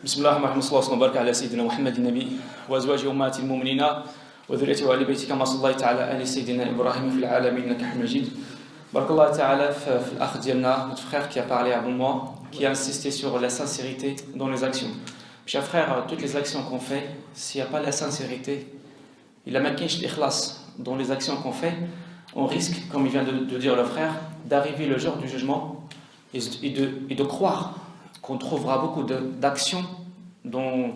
بسم الله الرحمن الرحيم صلى الله وبارك على سيدنا محمد النبي وأزواجه أمهات المؤمنين وذريته وآل بيته كما صلى تعالى على سيدنا إبراهيم في العالمين إنك حميد مجيد. بارك الله تعالى في الأخ ديالنا, notre frère qui a parlé avant moi, qui a insisté sur la sincérité dans les actions. Chers frères, toutes les actions qu'on fait, s'il n'y a pas la sincérité, il a marqué l'ikhlas dans les actions qu'on fait, on risque, comme il vient de dire le frère, d'arriver le jour du jugement et de croire qu'on trouvera beaucoup d'actions dans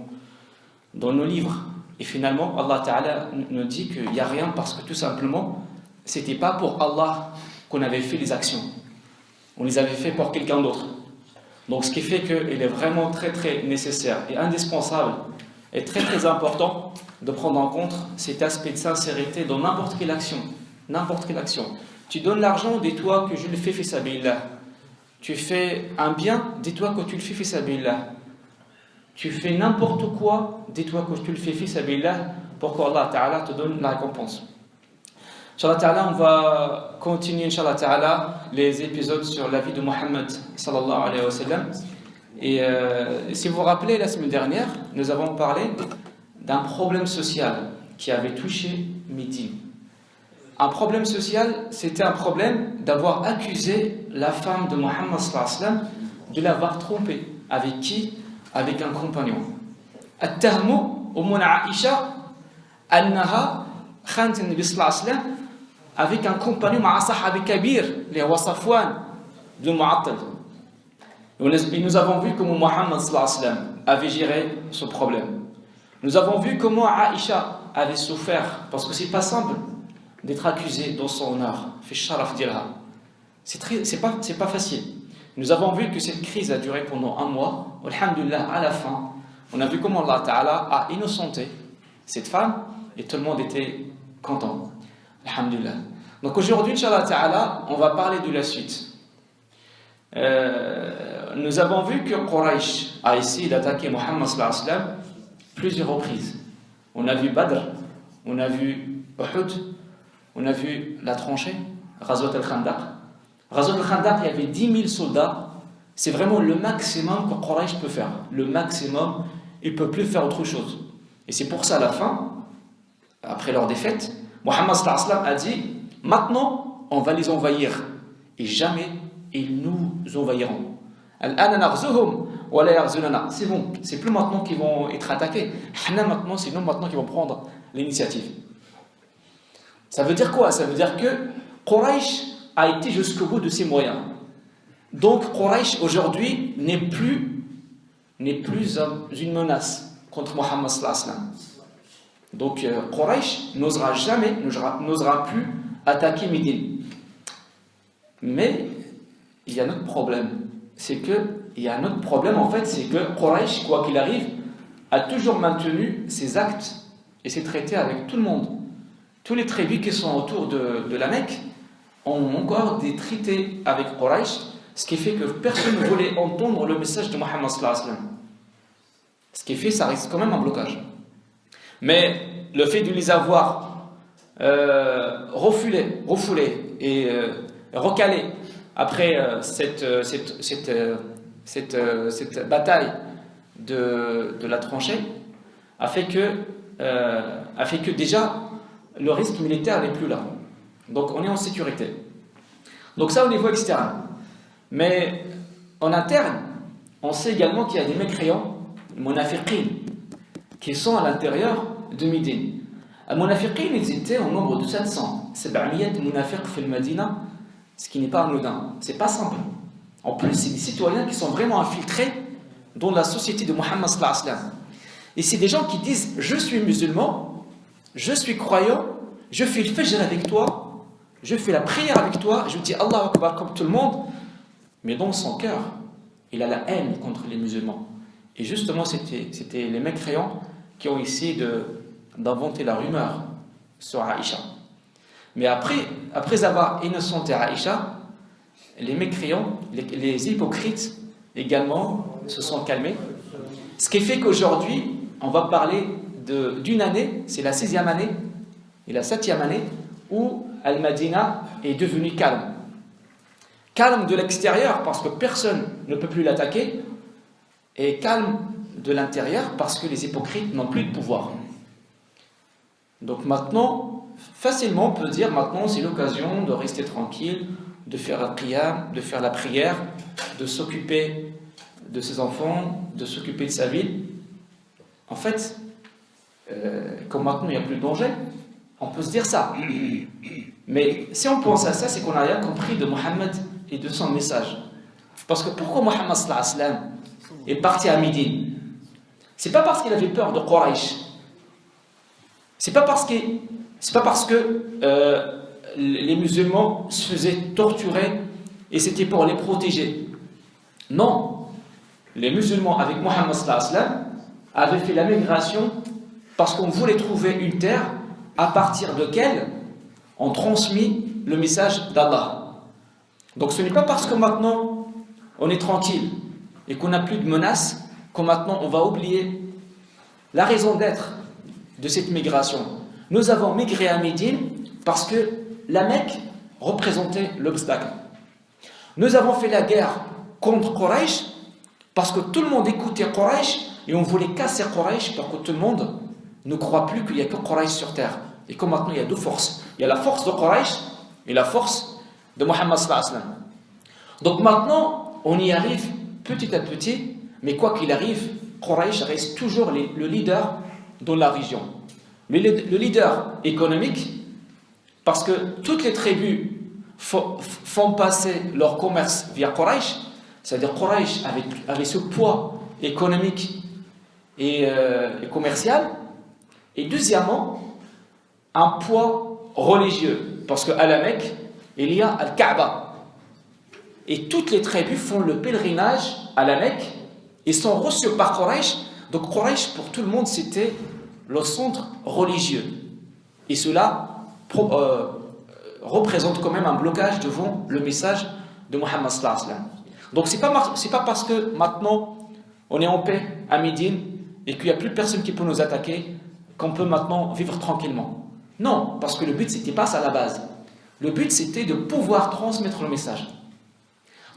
nos livres. Et finalement, Allah Ta'ala nous dit qu'il n'y a rien parce que tout simplement, c'était pas pour Allah qu'on avait fait les actions. On les avait fait pour quelqu'un d'autre. Donc ce qui fait qu'il est vraiment très très nécessaire et indispensable et très très important de prendre en compte cet aspect de sincérité dans n'importe quelle action. N'importe quelle action. Tu donnes l'argent, dis-toi que je le fais fi sabilillah. Tu fais un bien, dis-toi que tu le fais fi sabilillah. Tu fais n'importe quoi, dis-toi que tu le fais fi sabilillah pour qu'Allah Ta'ala te donne la récompense. Inch'Allah Ta'ala, on va continuer Inch'Allah Ta'ala les épisodes sur la vie de Muhammad sallallahu alayhi wa sallam. Et si vous vous rappelez, la semaine dernière, nous avons parlé d'un problème social qui avait touché Médine. Un problème social, c'était un problème d'avoir accusé la femme de Muhammad sallallahu alayhi wa sallam de l'avoir trompé. Avec qui? Avec un compagnon. At-tahmu Ummuna Aisha annaha khant an-nabi sallallahu alayhi wa sallam avec un compagnon ma'a sahabi kabir, les rois Safwan de Mu'attal. Et nous avons vu comment Muhammad sallallahu alayhi wa sallam avait géré ce problème. Nous avons vu comment Aisha avait souffert, parce que c'est pas simple d'être accusé dans son honneur. Fi sharaf dirha. C'est pas facile. Nous avons vu que cette crise a duré pendant un mois. Alhamdulillah, à la fin, on a vu comment Allah Ta'ala a innocenté cette femme et tout le monde était content. Alhamdulillah. Donc aujourd'hui, Inch'Allah Ta'ala, on va parler de la suite. Nous avons vu que Quraysh a essayé d'attaquer Muhammad sallallahu alayhi wa sallam plusieurs reprises. On a vu Badr, on a vu Uhud, on a vu la tranchée, Ghazwat al-Khandaq. Ghazwat al-Khandaq, il y avait 10 000 soldats. C'est vraiment le maximum que Quraysh peut faire. Le maximum, il ne peut plus faire autre chose. Et c'est pour ça, à la fin, après leur défaite, Muhammad sallallahu alayhi wa sallam a dit, maintenant, on va les envahir. Et jamais ils nous envahiront. C'est bon, c'est plus maintenant qu'ils vont être attaqués. Maintenant, c'est nous maintenant qui vont prendre l'initiative. Ça veut dire quoi? Ça veut dire que Quraysh a été jusqu'au bout de ses moyens. Donc Quraysh aujourd'hui n'est plus une menace contre Muhammad sallallahu alayhi wa sallam. Donc Quraysh n'osera plus attaquer Médine. Mais il y a un autre problème. C'est que Quraysh, quoi qu'il arrive, a toujours maintenu ses actes et ses traités avec tout le monde. Tous les tribus qui sont autour de la Mecque ont encore des traités avec Quraysh, ce qui fait que personne ne voulait entendre le message de Muhammad sallallahu alayhi wa sallam. Ce qui fait ça risque quand même un blocage. Mais le fait de les avoir refoulés et recalés après cette bataille de la tranchée a fait que déjà le risque militaire n'est plus là. Donc on est en sécurité. Donc ça au niveau externe. Mais en interne, on sait également qu'il y a des mécréants, les munafiqin, qui sont à l'intérieur de Médine. Les munafiqin, ils étaient au nombre de 700. 700 munafiq fil Madina, ce qui n'est pas anodin. C'est pas simple. En plus, c'est des citoyens qui sont vraiment infiltrés dans la société de Muhammad sallallahu alayhi wa sallam. Et c'est des gens qui disent, je suis musulman, je suis croyant, je fais le fajr avec toi, je fais la prière avec toi, je dis Allahu Akbar comme tout le monde, mais dans son cœur, il a la haine contre les musulmans. Et justement, c'était les mécréants qui ont essayé d'inventer la rumeur sur Aïcha. Mais après avoir innocenté Aïcha, les mécréants, les hypocrites également se sont calmés. Ce qui fait qu'aujourd'hui, on va parler d'une année, c'est la 6e année et la 7e année, où Al-Madina est devenu calme. Calme de l'extérieur, parce que personne ne peut plus l'attaquer, et calme de l'intérieur parce que les hypocrites n'ont plus de pouvoir. Donc maintenant, facilement on peut dire maintenant c'est l'occasion de rester tranquille, de faire la prière, de s'occuper de ses enfants, de s'occuper de sa vie. En fait, comme maintenant il n'y a plus de danger, on peut se dire ça. Mais si on pense à ça, c'est qu'on n'a rien compris de Mohammed et de son message. Parce que pourquoi Mohammed sallallahu alayhi wa sallam est parti à Médine? C'est pas parce qu'il avait peur de Quraysh. C'est pas parce que les musulmans se faisaient torturer et c'était pour les protéger. Non. Les musulmans avec Mohammed sallallahu alayhi wa sallam avaient fait la migration parce qu'on voulait trouver une terre à partir de laquelle on transmet le message d'Allah. Donc ce n'est pas parce que maintenant on est tranquille et qu'on n'a plus de menaces que maintenant on va oublier la raison d'être de cette migration. Nous avons migré à Médine parce que la Mecque représentait l'obstacle. Nous avons fait la guerre contre Quraysh parce que tout le monde écoutait Quraysh et on voulait casser Quraysh pour que tout le monde ne croit plus qu'il n'y a que Quraysh sur terre. Et comme maintenant il y a deux forces. Il y a la force de Quraysh et la force de Mohammed sallallahu alayhi wa sallam. Donc maintenant, on y arrive petit à petit, mais quoi qu'il arrive, Quraysh reste toujours le leader dans la région. Mais le leader économique, parce que toutes les tribus font passer leur commerce via Quraysh, c'est-à-dire Quraysh avait ce poids économique et commercial, et deuxièmement, un poids religieux, parce qu'à la Mecque, il y a Al-Kaaba. Et toutes les tribus font le pèlerinage à la Mecque et sont reçus par Quraysh. Donc Quraysh, pour tout le monde, c'était le centre religieux. Et cela représente quand même un blocage devant le message de Mohammed sallallahu alayhi wa sallam. Donc c'est pas parce que maintenant on est en paix à Médine et qu'il n'y a plus personne qui peut nous attaquer qu'on peut maintenant vivre tranquillement. Non, parce que le but c'était pas ça à la base. Le but c'était de pouvoir transmettre le message.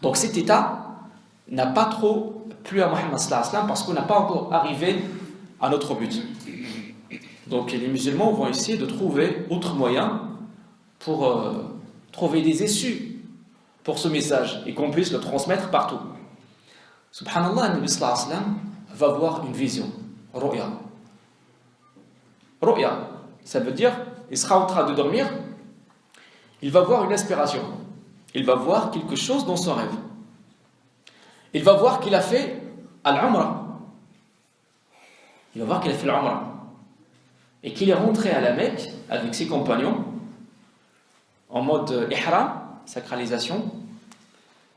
Donc cet état n'a pas trop plu à Mohammed sallallahu alayhi wa sallam parce qu'on n'a pas encore arrivé à notre but. Donc les musulmans vont essayer de trouver autre moyen pour trouver des issues pour ce message et qu'on puisse le transmettre partout. Subhanallah, le Nabi sallallahu alayhi wa sallam va voir une vision, ru'ya. Ru'ya, ça veut dire, il sera en train de dormir, il va voir une inspiration, il va voir quelque chose dans son rêve. Il va voir qu'il a fait al-Umrah. Il va voir qu'il a fait l'Umrah. Et qu'il est rentré à la Mecque avec ses compagnons en mode ihram, sacralisation,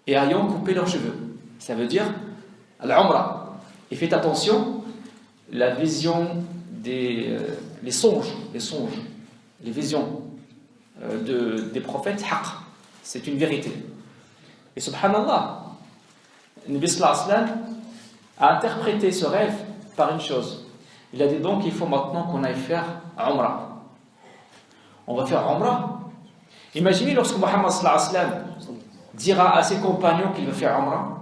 et ayant coupé leurs cheveux. Ça veut dire al-Umrah. Et faites attention, la vision les songes, les visions des prophètes, haqq, c'est une vérité. Et subhanallah, le Nabi sallallahu alayhi wa sallam a interprété ce rêve par une chose. Il a dit donc il faut maintenant qu'on aille faire Umrah. On va faire Umrah. Imaginez lorsque Mohammed sallallahu alayhi wa sallam dira à ses compagnons qu'il va faire Umrah.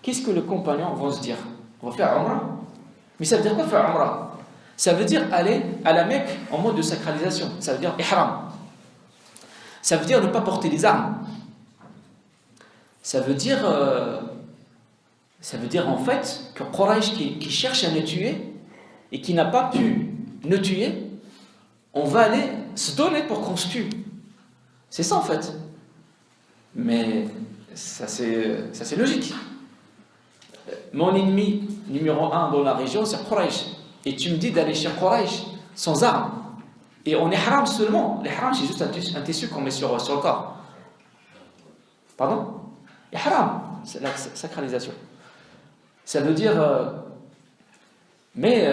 Qu'est-ce que les compagnons vont se dire? On va faire Umrah. Mais ça veut dire quoi faire Umrah? Ça veut dire aller à la Mecque en mode de sacralisation. Ça veut dire ihram. Ça veut dire ne pas porter des armes. Ça veut dire en fait que Quraysh qui cherche à nous tuer et qui n'a pas pu nous tuer, on va aller se donner pour qu'on se tue. C'est ça en fait. Mais ça c'est logique. Mon ennemi numéro 1 dans la région c'est Quraysh. Et tu me dis d'aller chez Quraysh sans armes. Et on est haram seulement. L'ihram c'est juste un tissu qu'on met sur le corps. Pardon? Ihram, c'est la sacralisation. Ça veut dire mais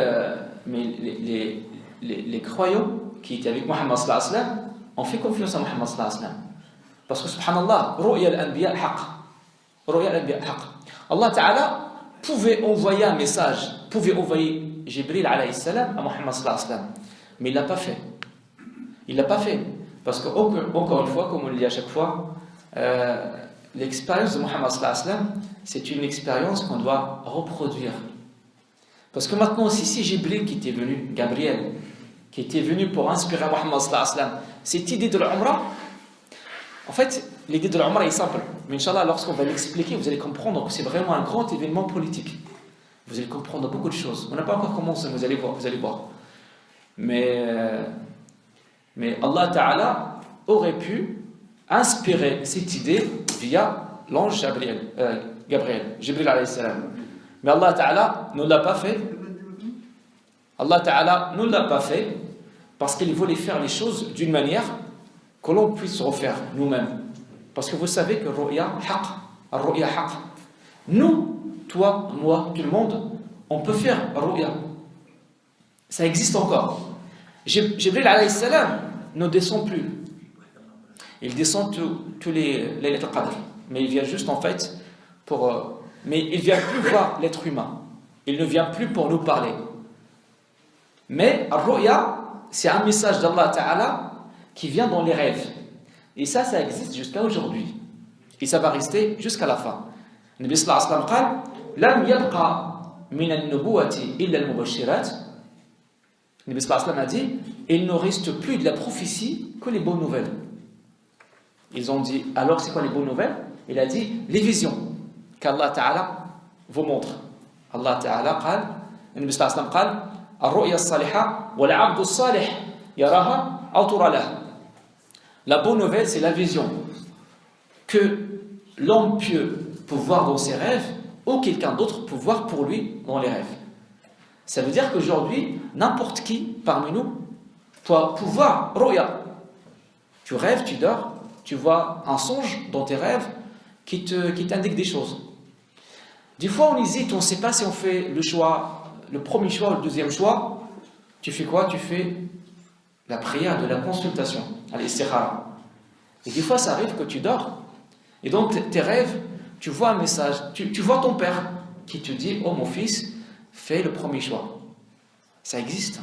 les croyants qui étaient avec Mohammed sallallahu alayhi wa sallam ont fait confiance à Mohammed sallallahu alayhi wa sallam. Parce que subhanallah, ru'ya al-anbiya haqq. Ru'ya al-anbiya haqq. Allah Ta'ala pouvait envoyer un message, pouvait envoyer Jibril alayhi salam à Mohammed sallallahu alayhi wa sallam. Mais il ne l'a pas fait. Il ne l'a pas fait. Parce que, encore une fois, comme on le dit à chaque fois, l'expérience de Mohammed sallallahu alayhi wa sallam, c'est une expérience qu'on doit reproduire. Parce que maintenant, si Jibril qui était venu, Gabriel, qui était venu pour inspirer Mohammed sallallahu alayhi wa sallam, cette idée de l'Umrah, en fait, l'idée de l'Umrah est simple. Mais Inch'Allah, lorsqu'on va l'expliquer, vous allez comprendre que c'est vraiment un grand événement politique. Vous allez comprendre beaucoup de choses. On n'a pas encore commencé, vous allez voir. Mais Allah Ta'ala aurait pu inspirer cette idée via l'ange Gabriel, Jibril alayhi salam. Mais Allah Ta'ala ne l'a pas fait. Allah Ta'ala ne l'a pas fait parce qu'il voulait faire les choses d'une manière que l'on puisse refaire nous-mêmes. Parce que vous savez que Ru'ya haq. Nous, toi, moi, tout le monde, on peut faire Ru'ya. Ça existe encore. Jibril alayhi salam ne descend plus. Il descend tous les lettres Qadr. Mais il vient juste en fait mais il ne vient plus voir l'être humain. Il ne vient plus pour nous parler. Mais Ar-Ru'ya, c'est un message d'Allah Ta'ala qui vient dans les rêves. Et ça existe jusqu'à aujourd'hui. Et ça va rester jusqu'à la fin. Le Nabi sallallahu alayhi wa sallam dit Lam yabqa min al-nubuwati illa al-mubashirat. Le Nabi sallallahu alayhi wa sallam a dit il ne reste plus de la prophétie que les bonnes nouvelles. Ils ont dit alors c'est quoi les bonnes nouvelles? Il a dit les visions qu'Allah Ta'ala vous montre. Allah Ta'ala قال النبي صلى الله عليه وسلم قال الرؤيا الصالحة والعبد الصالح يراها أو ترى له. La bonne nouvelle, c'est la vision que l'homme pieux peut voir dans ses rêves ou quelqu'un d'autre peut voir pour lui dans les rêves. Ça veut dire qu'aujourd'hui, n'importe qui parmi nous peut voir Ru'ya. Tu rêves, tu dors, tu vois un songe dans tes rêves qui t'indique des choses. Des fois, on hésite, on ne sait pas si on fait le choix, le premier choix ou le deuxième choix. Tu fais quoi? Tu fais la prière de la consultation, al-istikhara. Et des fois, ça arrive que tu dors. Et donc, tes rêves, tu vois un message. Tu vois ton père qui te dit « Oh, mon fils, fais le premier choix. » Ça existe.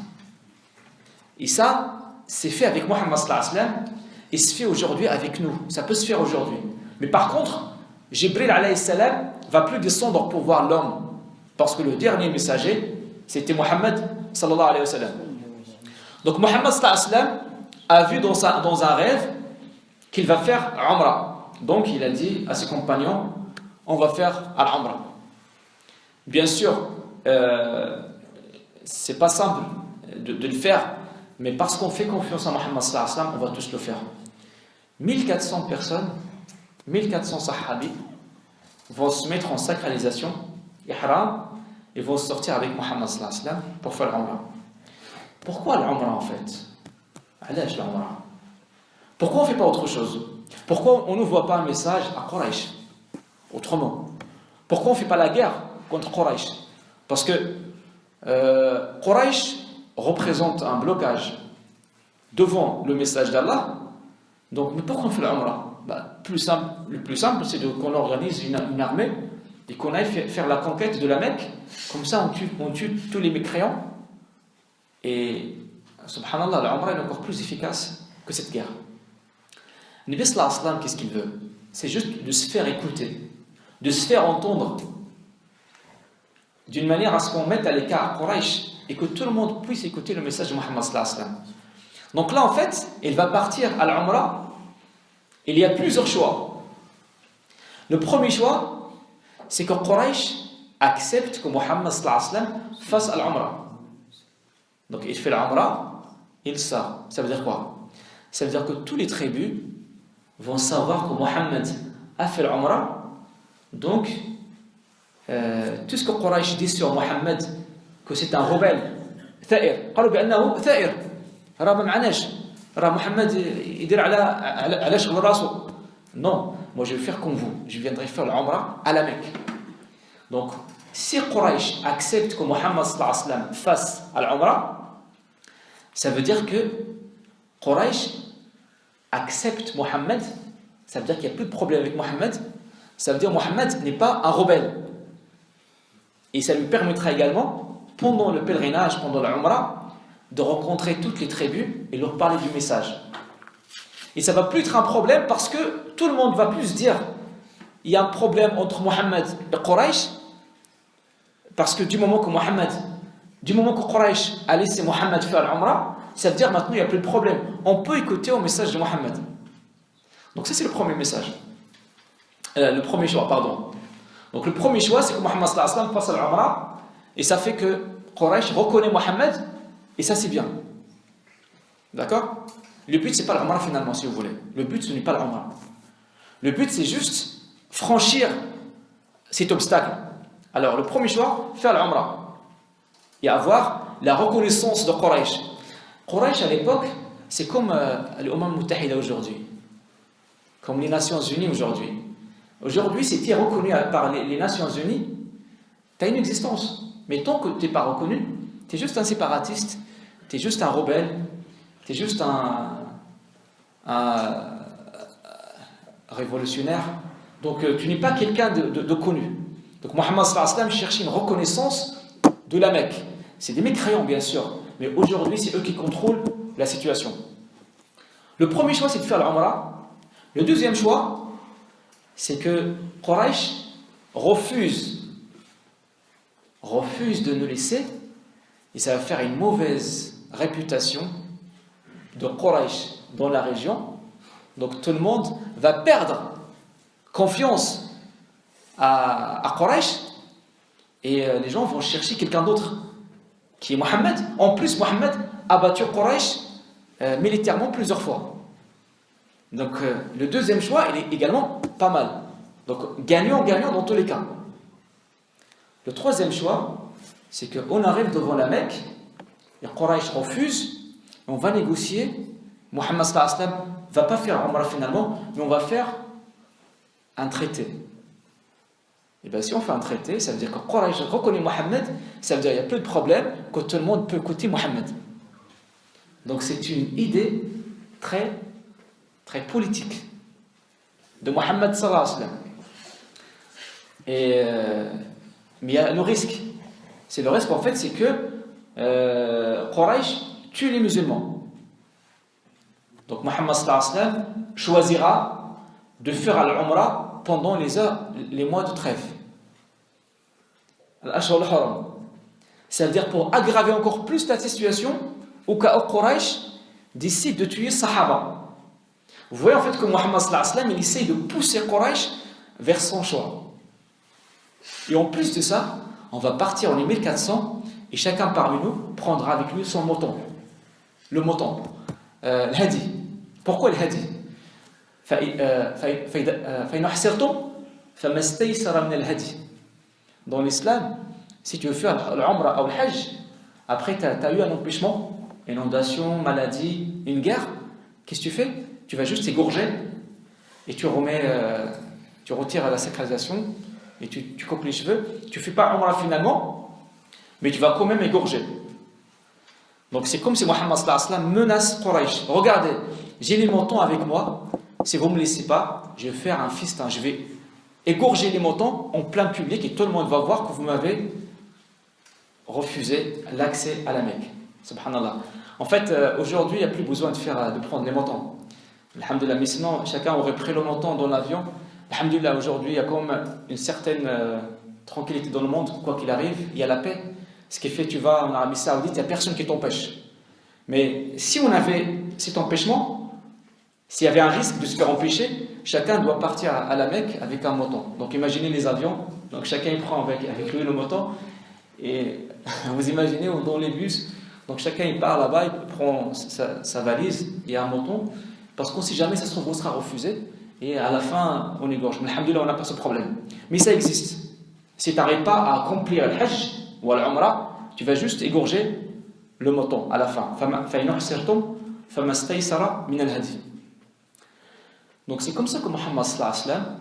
Et ça, c'est fait avec Mohammed sallallahu alayhi wa sallam. Et se fait aujourd'hui avec nous. Ça peut se faire aujourd'hui. Mais par contre, Jibril alayhi salam va plus descendre pour voir l'homme. Parce que le dernier messager, c'était Mohammed sallallahu alayhi wa sallam. Donc Mohammed sallallahu alayhi wa sallam a vu dans un rêve qu'il va faire Umrah. Donc il a dit à ses compagnons, on va faire Al-Umrah. Bien sûr, c'est pas simple de le faire, mais parce qu'on fait confiance à Mohammed sallallahu alayhi wa sallam, on va tous le faire. 1400 personnes, 1400 sahabis vont se mettre en sacralisation, ihram, et vont sortir avec Mohammed sallallahu alayhi wa sallam pour faire l'Umrah. Pourquoi l'Umrah en fait? Allège l'Umrah. Pourquoi on ne fait pas autre chose? Pourquoi on ne voit pas un message à Quraysh? Autrement. Pourquoi on ne fait pas la guerre contre Quraysh? Parce que Quraysh représente un blocage devant le message d'Allah. Donc, mais pourquoi on fait l'Umrah? Le plus simple, c'est qu'on organise une armée et qu'on aille faire la conquête de la Mecque. Comme ça, on tue tous les mécréants. Et, subhanallah, l'Umrah est encore plus efficace que cette guerre. Le Nabi sallallahu alayhi wa sallam, qu'est-ce qu'il veut? C'est juste de se faire écouter, de se faire entendre, d'une manière à ce qu'on mette à l'écart Quraysh et que tout le monde puisse écouter le message de Mohammed sallallahu alayhi wa sallam. Donc là, en fait, il va partir à l'Umrah. Il y a plusieurs choix. Le premier choix, c'est que Quraysh accepte que Mohammed sallallahu alayhi wa sallam fasse l'Umrah. Donc il fait l'Umrah, il sort. Ça veut dire quoi? Ça veut dire que tous les tribus vont savoir que Mohammed a fait l'Umrah. Donc, tout ce que Quraysh dit sur Mohammed, que c'est un rebelle, ثائر. قالوا بأنه ثائر. راه ما معناش. راه محمد يدير على شغل راسه. Non, moi je vais faire comme vous. Je viendrai faire l'Umrah à la Mecque. Donc, si Quraysh accepte que Mohammed sallallahu alayhi wa sallam fasse l'Umrah, ça veut dire que Quraysh accepte Mohammed. Ça veut dire qu'il n'y a plus de problème avec Mohammed. Ça veut dire que Mohammed n'est pas un rebelle. Et ça lui permettra également, pendant le pèlerinage, pendant l'Umrah, de rencontrer toutes les tribus et leur parler du message. Et ça ne va plus être un problème parce que tout le monde va plus dire il y a un problème entre Mohammed et Quraysh parce que du moment que Mohammed Du moment que Quraysh a laissé Mohammed faire l'Umrah, ça veut dire maintenant il n'y a plus de problème. On peut écouter au message de Mohammed. Donc ça c'est le premier message. Le premier choix, pardon. Donc le premier choix, c'est que Mohammed sallallahu alayhi wa sallam fasse l'Umrah, et ça fait que Quraysh reconnaît Mohammed, et ça c'est bien. D'accord? Le but c'est pas l'Umrah finalement, si vous voulez. Le but ce n'est pas l'Umrah. Le but c'est juste franchir cet obstacle. Alors le premier choix, faire l'Umrah et avoir la reconnaissance de Quraysh. Quraysh à l'époque, c'est comme l'Umma Muttahida aujourd'hui, comme les Nations Unies aujourd'hui. Aujourd'hui, si tu es reconnu par les Nations Unies, tu as une existence. Mais tant que tu n'es pas reconnu, tu es juste un séparatiste, tu es juste un rebelle, tu es juste un révolutionnaire. Donc tu n'es pas quelqu'un de connu. Donc Mohammed sallallahu alayhi wa sallam cherchait une reconnaissance de la Mecque. C'est des mécréants bien sûr, mais aujourd'hui c'est eux qui contrôlent la situation. Le premier choix c'est de faire l'Umrah. Le deuxième choix c'est que Quraysh refuse de nous laisser, et ça va faire une mauvaise réputation de Quraysh dans la région. Donc tout le monde va perdre confiance à Quraysh, et les gens vont chercher quelqu'un d'autre qui est Mohammed. En plus, Mohammed a battu Quraysh militairement plusieurs fois. Donc le deuxième choix, il est également pas mal. Donc gagnant-gagnant dans tous les cas. Le troisième choix, c'est qu'on arrive devant la Mecque, et Quraysh refuse, et on va négocier. Mohammed sallallahu alayhi wa sallam ne va pas faire Umrah finalement, mais on va faire un traité. Et bien si on fait un traité, ça veut dire que Quraysh reconnaît Mohammed, ça veut dire qu'il n'y a plus de problème, que tout le monde peut écouter Mohammed. Donc c'est une idée très, très politique de Mohammed sallallahu alayhi wa sallam. Mais il y a le risque. C'est le risque en fait, c'est que Quraysh tue les musulmans. Donc Mohammed sallallahu alayhi wa sallam choisira de faire l'Umrah pendant les mois de trêve. Al-Ashhur al-Haram. Ça veut dire pour aggraver encore plus la situation, au cas où Quraysh décide de tuer Sahaba. Vous voyez en fait que Mohammed sallallahu alayhi wa sallam il essaye de pousser Quraysh vers son choix. Et en plus de ça, on va partir en 1400 et chacun parmi nous prendra avec lui son mouton. Le mouton. Le hadi. Pourquoi le hadi? Dans l'islam, si tu veux faire l'Umrah ou le Hajj, après tu as eu un empêchement, inondation, maladie, une guerre, qu'est-ce que tu fais? Tu vas juste égorger et tu retires la sacralisation et tu coupes les cheveux. Tu ne fais pas Umrah finalement, mais tu vas quand même égorger. Donc c'est comme si Mohammed sallallahu alayhi wa sallam menace Quraysh. Regardez, j'ai les moutons avec moi, si vous ne me laissez pas, je vais faire un festin, je vais égorger les moutons en plein public et tout le monde va voir que vous m'avez refusé l'accès à la Mecque. Subhanallah. En fait, aujourd'hui, il n'y a plus besoin de prendre les moutons. Alhamdulillah, mais sinon, chacun aurait pris le mouton dans l'avion. Alhamdulillah, aujourd'hui, il y a comme une certaine tranquillité dans le monde, quoi qu'il arrive, il y a la paix. Ce qui fait, tu vas en Arabie Saoudite, il n'y a personne qui t'empêche. Mais si on avait cet empêchement, s'il y avait un risque de se faire empêcher, chacun doit partir à la Mecque avec un mouton. Donc imaginez les avions, donc chacun il prend avec lui le mouton, et vous imaginez dans les bus, donc chacun il part là-bas, il prend sa valise, il y a un mouton, parce qu'on ne sait jamais, ça se trouve, on sera refusé, et à la fin on égorge. Mais alhamdoulilah, on n'a pas ce problème. Mais ça existe. Si tu n'arrives pas à accomplir le Hajj ou l'Umrah, tu vas juste égorger le mouton à la fin. Donc c'est comme ça que Mohammed sallallahu alayhi wa sallam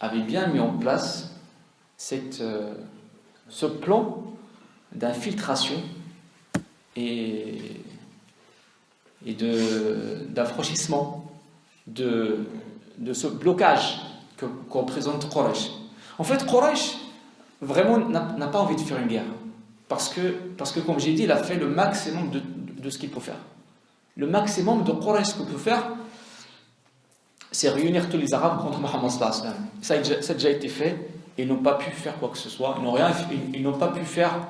avait bien mis en place ce plan d'infiltration et d'affranchissement de ce blocage qu'on présente Quraysh. En fait, Quraysh vraiment n'a pas envie de faire une guerre. Parce que comme j'ai dit, il a fait le maximum de ce qu'il peut faire. Le maximum de Quraysh qu'il peut faire, c'est réunir tous les Arabes contre Mohammed sallallahu alayhi wa sallam. Ça a déjà été fait, et ils n'ont pas pu faire quoi que ce soit. Ils n'ont pas pu faire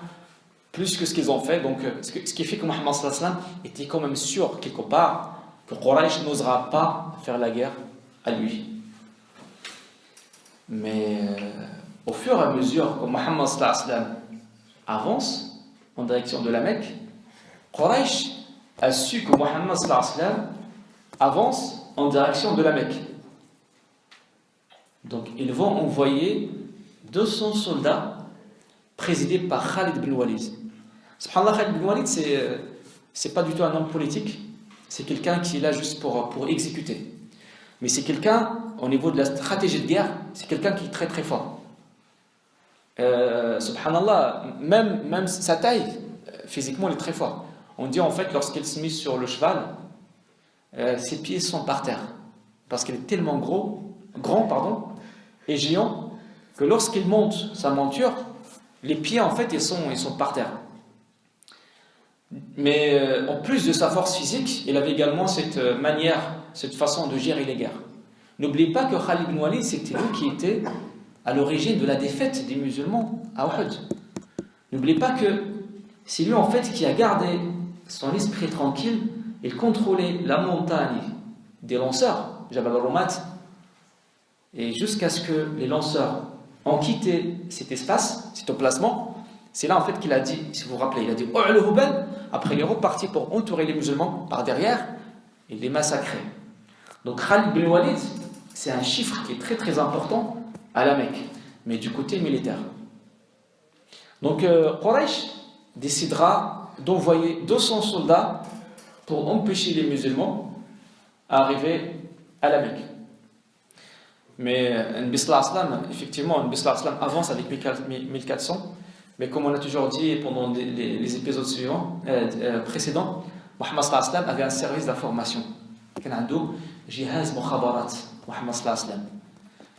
plus que ce qu'ils ont fait. Donc, ce qui fait que Mohammed sallallahu alayhi wa sallam était quand même sûr, quelque part, que Quraysh n'osera pas faire la guerre à lui. Mais au fur et à mesure que Mohammed sallallahu alayhi wa sallam avance en direction de la Mecque, Quraysh a su que Mohammed sallallahu alayhi wa sallam avance en direction de la Mecque. Donc, ils vont envoyer 200 soldats présidés par Khalid bin Walid. Subhanallah, Khalid bin Walid, c'est pas du tout un homme politique, c'est quelqu'un qui est là juste pour exécuter. Mais c'est quelqu'un, au niveau de la stratégie de guerre, c'est quelqu'un qui est très très fort. Subhanallah, même sa taille, physiquement, il est très fort. On dit en fait, lorsqu'il se met sur le cheval, ses pieds sont par terre. Parce qu'il est tellement grand, et géant, que lorsqu'il monte sa monture, les pieds en fait ils sont par terre. Mais en plus de sa force physique, il avait également cette manière, cette façon de gérer les guerres. N'oubliez pas que Khalid bin Walid, c'était lui qui était à l'origine de la défaite des musulmans à Uhud. N'oubliez pas que c'est lui en fait qui a gardé son esprit tranquille et contrôlait la montagne des lanceurs, Jabal al-Rumat, et jusqu'à ce que les lanceurs ont quitté cet espace, cet emplacement. C'est là en fait qu'il a dit, si vous vous rappelez, il a dit U'lu Hubal. Après il est reparti pour entourer les musulmans par derrière et les massacrer. Donc Khalid bin Walid, c'est un chiffre qui est très très important à la Mecque, mais du côté militaire. Donc Quraysh décidera d'envoyer 200 soldats pour empêcher les musulmans à arriver à la Mecque. Mais Nabi sallallahu alayhi wa sallam, effectivement, Nabi sallallahu alayhi wa sallam avance avec 1400, mais comme on a toujours dit pendant les épisodes précédents, Mohammed sallallahu alayhi wa sallam avait un service d'information. Il y a un jihaz mukhabarat, Mohammed sallallahu alayhi wa sallam.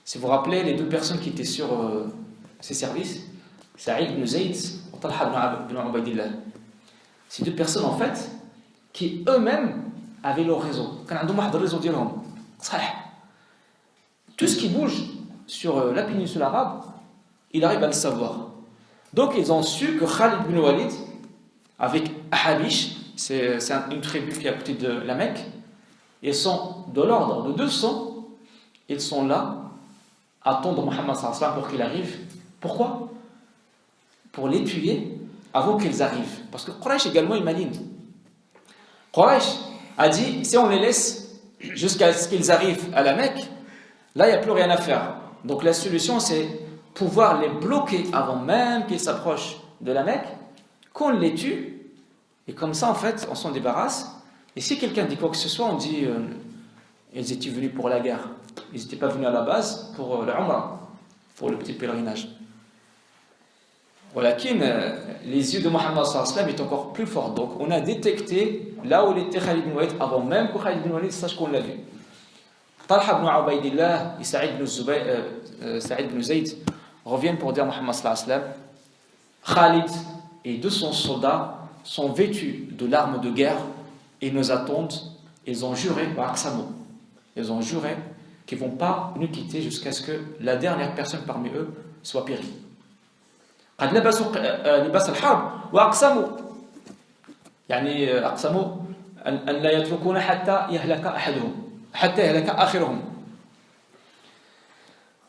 Si vous vous rappelez, les deux personnes qui étaient sur ces services, Sa'id ibn Zayd et Talha ibn Ubaydillah. Ces deux personnes en fait, qui eux-mêmes avaient leur réseau. Quand on a un réseau d'Iran, tout ce qui bouge sur la péninsule arabe, il arrive à le savoir. Donc ils ont su que Khalid bin Walid, avec Ahabish, c'est une tribu qui est à côté de la Mecque, ils sont de l'ordre de 200, ils sont là, à attendre Mohammed sallallahu alayhi wa sallam pour qu'il arrive. Pourquoi? Pour les tuer avant qu'ils arrivent. Parce que Quraysh également est maligne. Quraysh a dit, si on les laisse jusqu'à ce qu'ils arrivent à la Mecque, là, il n'y a plus rien à faire. Donc la solution, c'est pouvoir les bloquer avant même qu'ils s'approchent de la Mecque, qu'on les tue, et comme ça, en fait, on s'en débarrasse. Et si quelqu'un dit quoi que ce soit, on dit ils étaient venus pour la guerre. Ils n'étaient pas venus à la base pour le Umrah, pour le petit pèlerinage. Walakin, les yeux de Mohammed sallallahu alayhi wa sallam est encore plus forts. Donc on a détecté là où était Khalid bin Walid avant même que Khalid bin Walid sache qu'on l'a vu. Talha ibn Ubaydillah et Sa'id ibn Zayd reviennent pour dire à Mohammed sallallahu alayhi wa sallam, Khalid et 200 soldats sont vêtus de l'arme de guerre et nous attendent. Ils ont juré, ils ont juré qu'ils ne vont pas nous quitter jusqu'à ce que la dernière personne parmi eux soit périe. قد لبسوا لباس الحرب واقسموا يعني اقسموا ان لا يتركون حتى يهلك احدهم حتى يهلك اخرهم.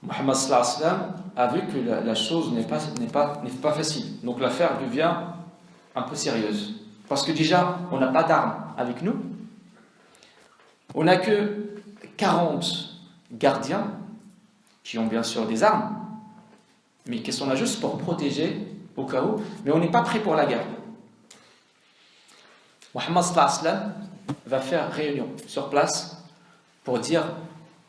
Mohammed sallallahu alayhi wa sallam a vu que la chose n'est pas facile. Donc l'affaire devient un peu sérieuse. Parce que déjà, on n'a pas d'armes avec nous. On n'a que 40 gardiens qui ont bien sûr des armes, mais qui sont là juste pour protéger au cas où, mais on n'est pas prêt pour la guerre. Mohammed sallallahu alayhi wa sallam va faire réunion sur place pour dire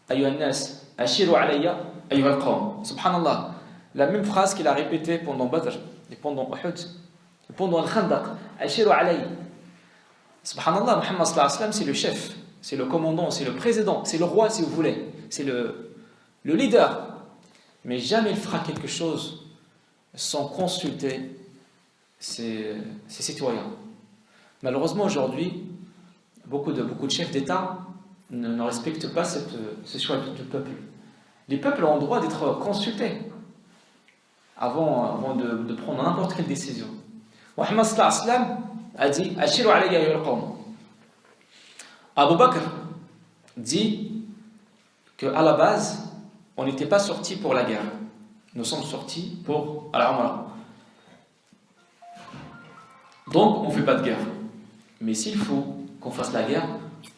Ayyuhan nas, ashiru alayya ayyuhal qawm. Subhanallah, la même phrase qu'il a répétée pendant Badr et pendant Uhud et pendant Al-Khandaq, ashiru alayya. Subhanallah, Mohammed sallallahu alayhi wa sallam, c'est le chef, c'est le commandant, c'est le président, c'est le roi si vous voulez, c'est le leader. Mais jamais il fera quelque chose sans consulter ses citoyens. Malheureusement, aujourd'hui, beaucoup de chefs d'État ne respectent pas ce choix du peuple. Les peuples ont le droit d'être consultés avant de prendre n'importe quelle décision. Muhammad sallallahu alayhi wa sallam a dit Ashiru alayya ya al-qawm. Abu Bakr dit qu'à la base, on n'était pas sortis pour la guerre. Nous sommes sortis pour Al-Umrah. Donc, on ne fait pas de guerre. Mais s'il faut qu'on fasse la guerre,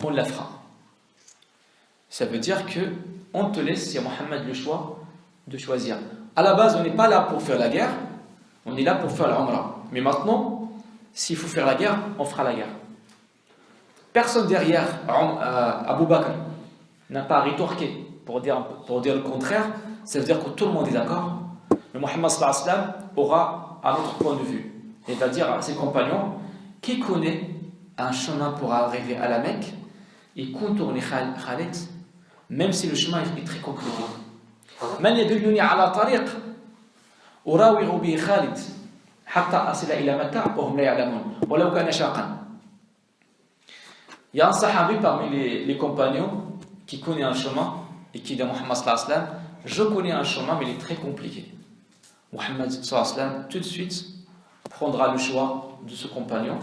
on la fera. Ça veut dire qu'on te laisse, c'est Mohammed le choix de choisir. À la base, on n'est pas là pour faire la guerre, on est là pour faire l'Umrah. Mais maintenant, s'il faut faire la guerre, on fera la guerre. Personne derrière Abu Bakr n'a pas rétorqué pour dire le contraire. Ça veut dire que tout le monde est d'accord. Mais Mohammed sallallahu alayhi wa sallam aura un autre point de vue. Il va dire à ses compagnons, qui connaît un chemin pour arriver à la Mecque et contourner Khalid, même si le chemin est très compliqué. من يدلني على طريق أراوغ به خالد حتى أصل إلى مكة وهم لا يعلمون ولو كان شاقا. Il y a un sahabi parmi les compagnons qui connaît un chemin et qui dit à Muhammad sallallahu alayhi wa sallam, je connais un chemin mais il est très compliqué. Muhammad sallallahu alayhi wa sallam tout de suite prendra le choix de ce compagnon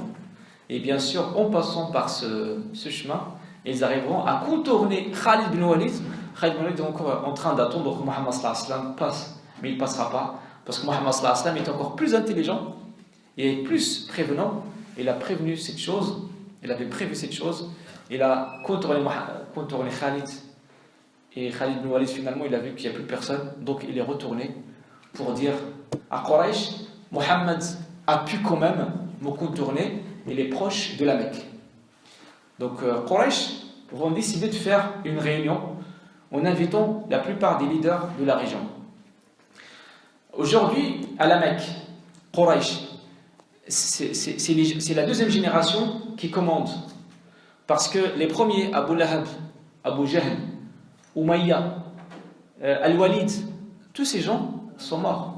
et bien sûr en passant par ce chemin ils arriveront à contourner Khalid bin Walid. Khalid bin Walid est encore en train d'attendre que Muhammad sallallahu alayhi wa sallam passe, mais il ne passera pas parce que Muhammad sallallahu alayhi wa sallam est encore plus intelligent et plus prévenant. Il a prévenu cette chose, il avait prévu cette chose, il a contourné Khalid et Khalid bin Walid finalement il a vu qu'il n'y a plus personne, donc il est retourné pour dire à Quraysh, Muhammad a pu quand même me contourner, il est proche de la Mecque. Donc Quraysh vont décider de faire une réunion en invitant la plupart des leaders de la région. Aujourd'hui, à la Mecque, Quraysh, c'est la deuxième génération qui commande. Parce que les premiers, Abu Lahab, Abu Jahl, Umayya, Al-Walid, tous ces gens sont morts.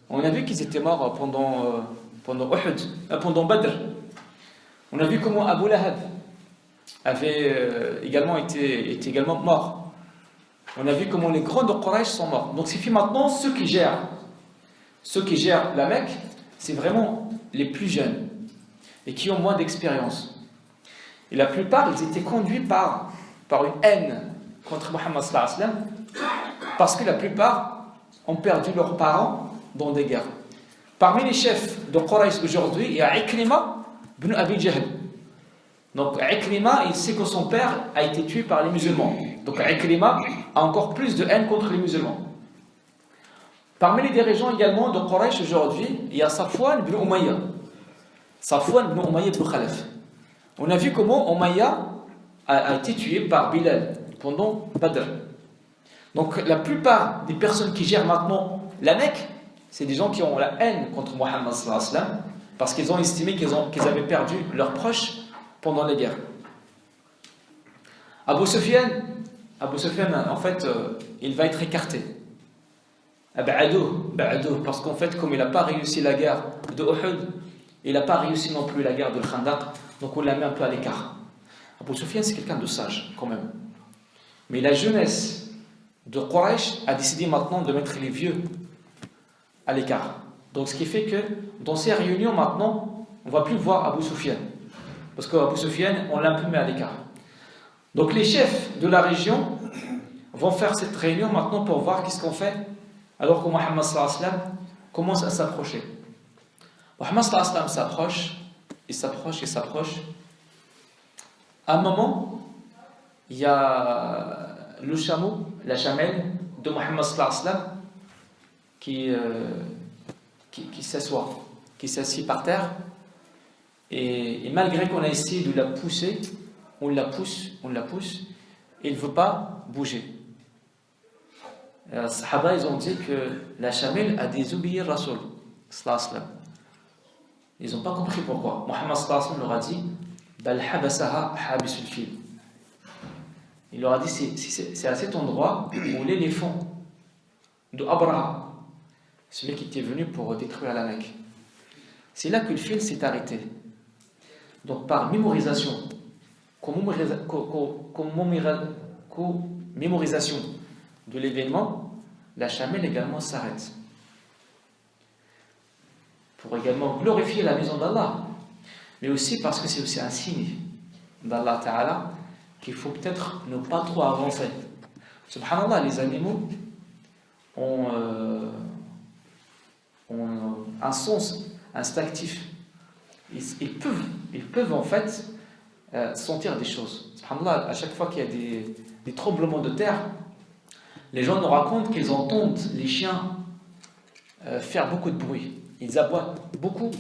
On a vu qu'ils étaient morts pendant Uhud, pendant Badr. On a vu comment Abu Lahab avait était également mort. On a vu comment les grands de Quraysh sont morts. Donc c'est fait maintenant ceux qui gèrent la Mecque, c'est vraiment les plus jeunes et qui ont moins d'expérience. Et la plupart, ils étaient conduits par une haine contre Muhammad sallallahu alayhi wa sallam, parce que la plupart ont perdu leurs parents dans des guerres. Parmi les chefs de Quraysh aujourd'hui, il y a Ikrima ibn Abi Jahl. Donc Ikrima, il sait que son père a été tué par les musulmans. Donc Ikrima a encore plus de haine contre les musulmans. Parmi les dirigeants également de Quraysh aujourd'hui, il y a Safwan ibn Umayya. Safwan ibn Umayya ibn Khalaf. On a vu comment Umayya a été tué par Bilal pendant Badr. Donc la plupart des personnes qui gèrent maintenant la Mecque, c'est des gens qui ont la haine contre Muhammad sallallahu alayhi wa sallam, parce qu'ils ont estimé qu'ils avaient perdu leurs proches pendant les guerres. Abu Sufyan, en fait, il va être écarté. Parce qu'en fait, comme il n'a pas réussi la guerre de Uhud, il n'a pas réussi non plus la guerre de Khandaq, donc on l'a mis un peu à l'écart. Abu Sufyan, c'est quelqu'un de sage, quand même. Mais la jeunesse de Quraysh a décidé maintenant de mettre les vieux à l'écart. Donc ce qui fait que dans ces réunions maintenant, on ne va plus voir Abu Sufyan. Parce qu'Abu Sufyan, on l'a un peu mis à l'écart. Donc les chefs de la région vont faire cette réunion maintenant pour voir qu'est-ce qu'on fait alors que Muhammad sallallahu alayhi wa sallam commence à s'approcher. Muhammad sallallahu alayhi wa sallam s'approche. À un moment, il y a le chameau, la chamelle de Muhammad sallallahu alayhi wa sallam qui s'assit par terre et malgré qu'on a essayé de la pousser, on la pousse et il ne veut pas bouger. Les Sahaba, ils ont dit que la chamelle a désobéi Rasul sallallahu alayhi wa sallam. Ils n'ont pas compris pourquoi. Muhammad sallallahu alayhi wa sallam leur a dit Bal habasaha habisul fil. Il leur a dit c'est à cet endroit où l'éléphant de Abraha, celui qui était venu pour détruire la Mecque, c'est là que le fil s'est arrêté. Donc par mémorisation, mémorisation de l'événement, la chamelle également s'arrête. pour également glorifier la maison d'Allah, mais aussi parce que c'est aussi un signe d'Allah Ta'ala qu'il faut peut-être ne pas trop avancer. Subhanallah, les animaux ont un sens instinctif. Ils peuvent en fait sentir des choses. Subhanallah, à chaque fois qu'il y a des tremblements de terre, les gens nous racontent qu'ils entendent les chiens faire beaucoup de bruit. Ils aboient beaucoup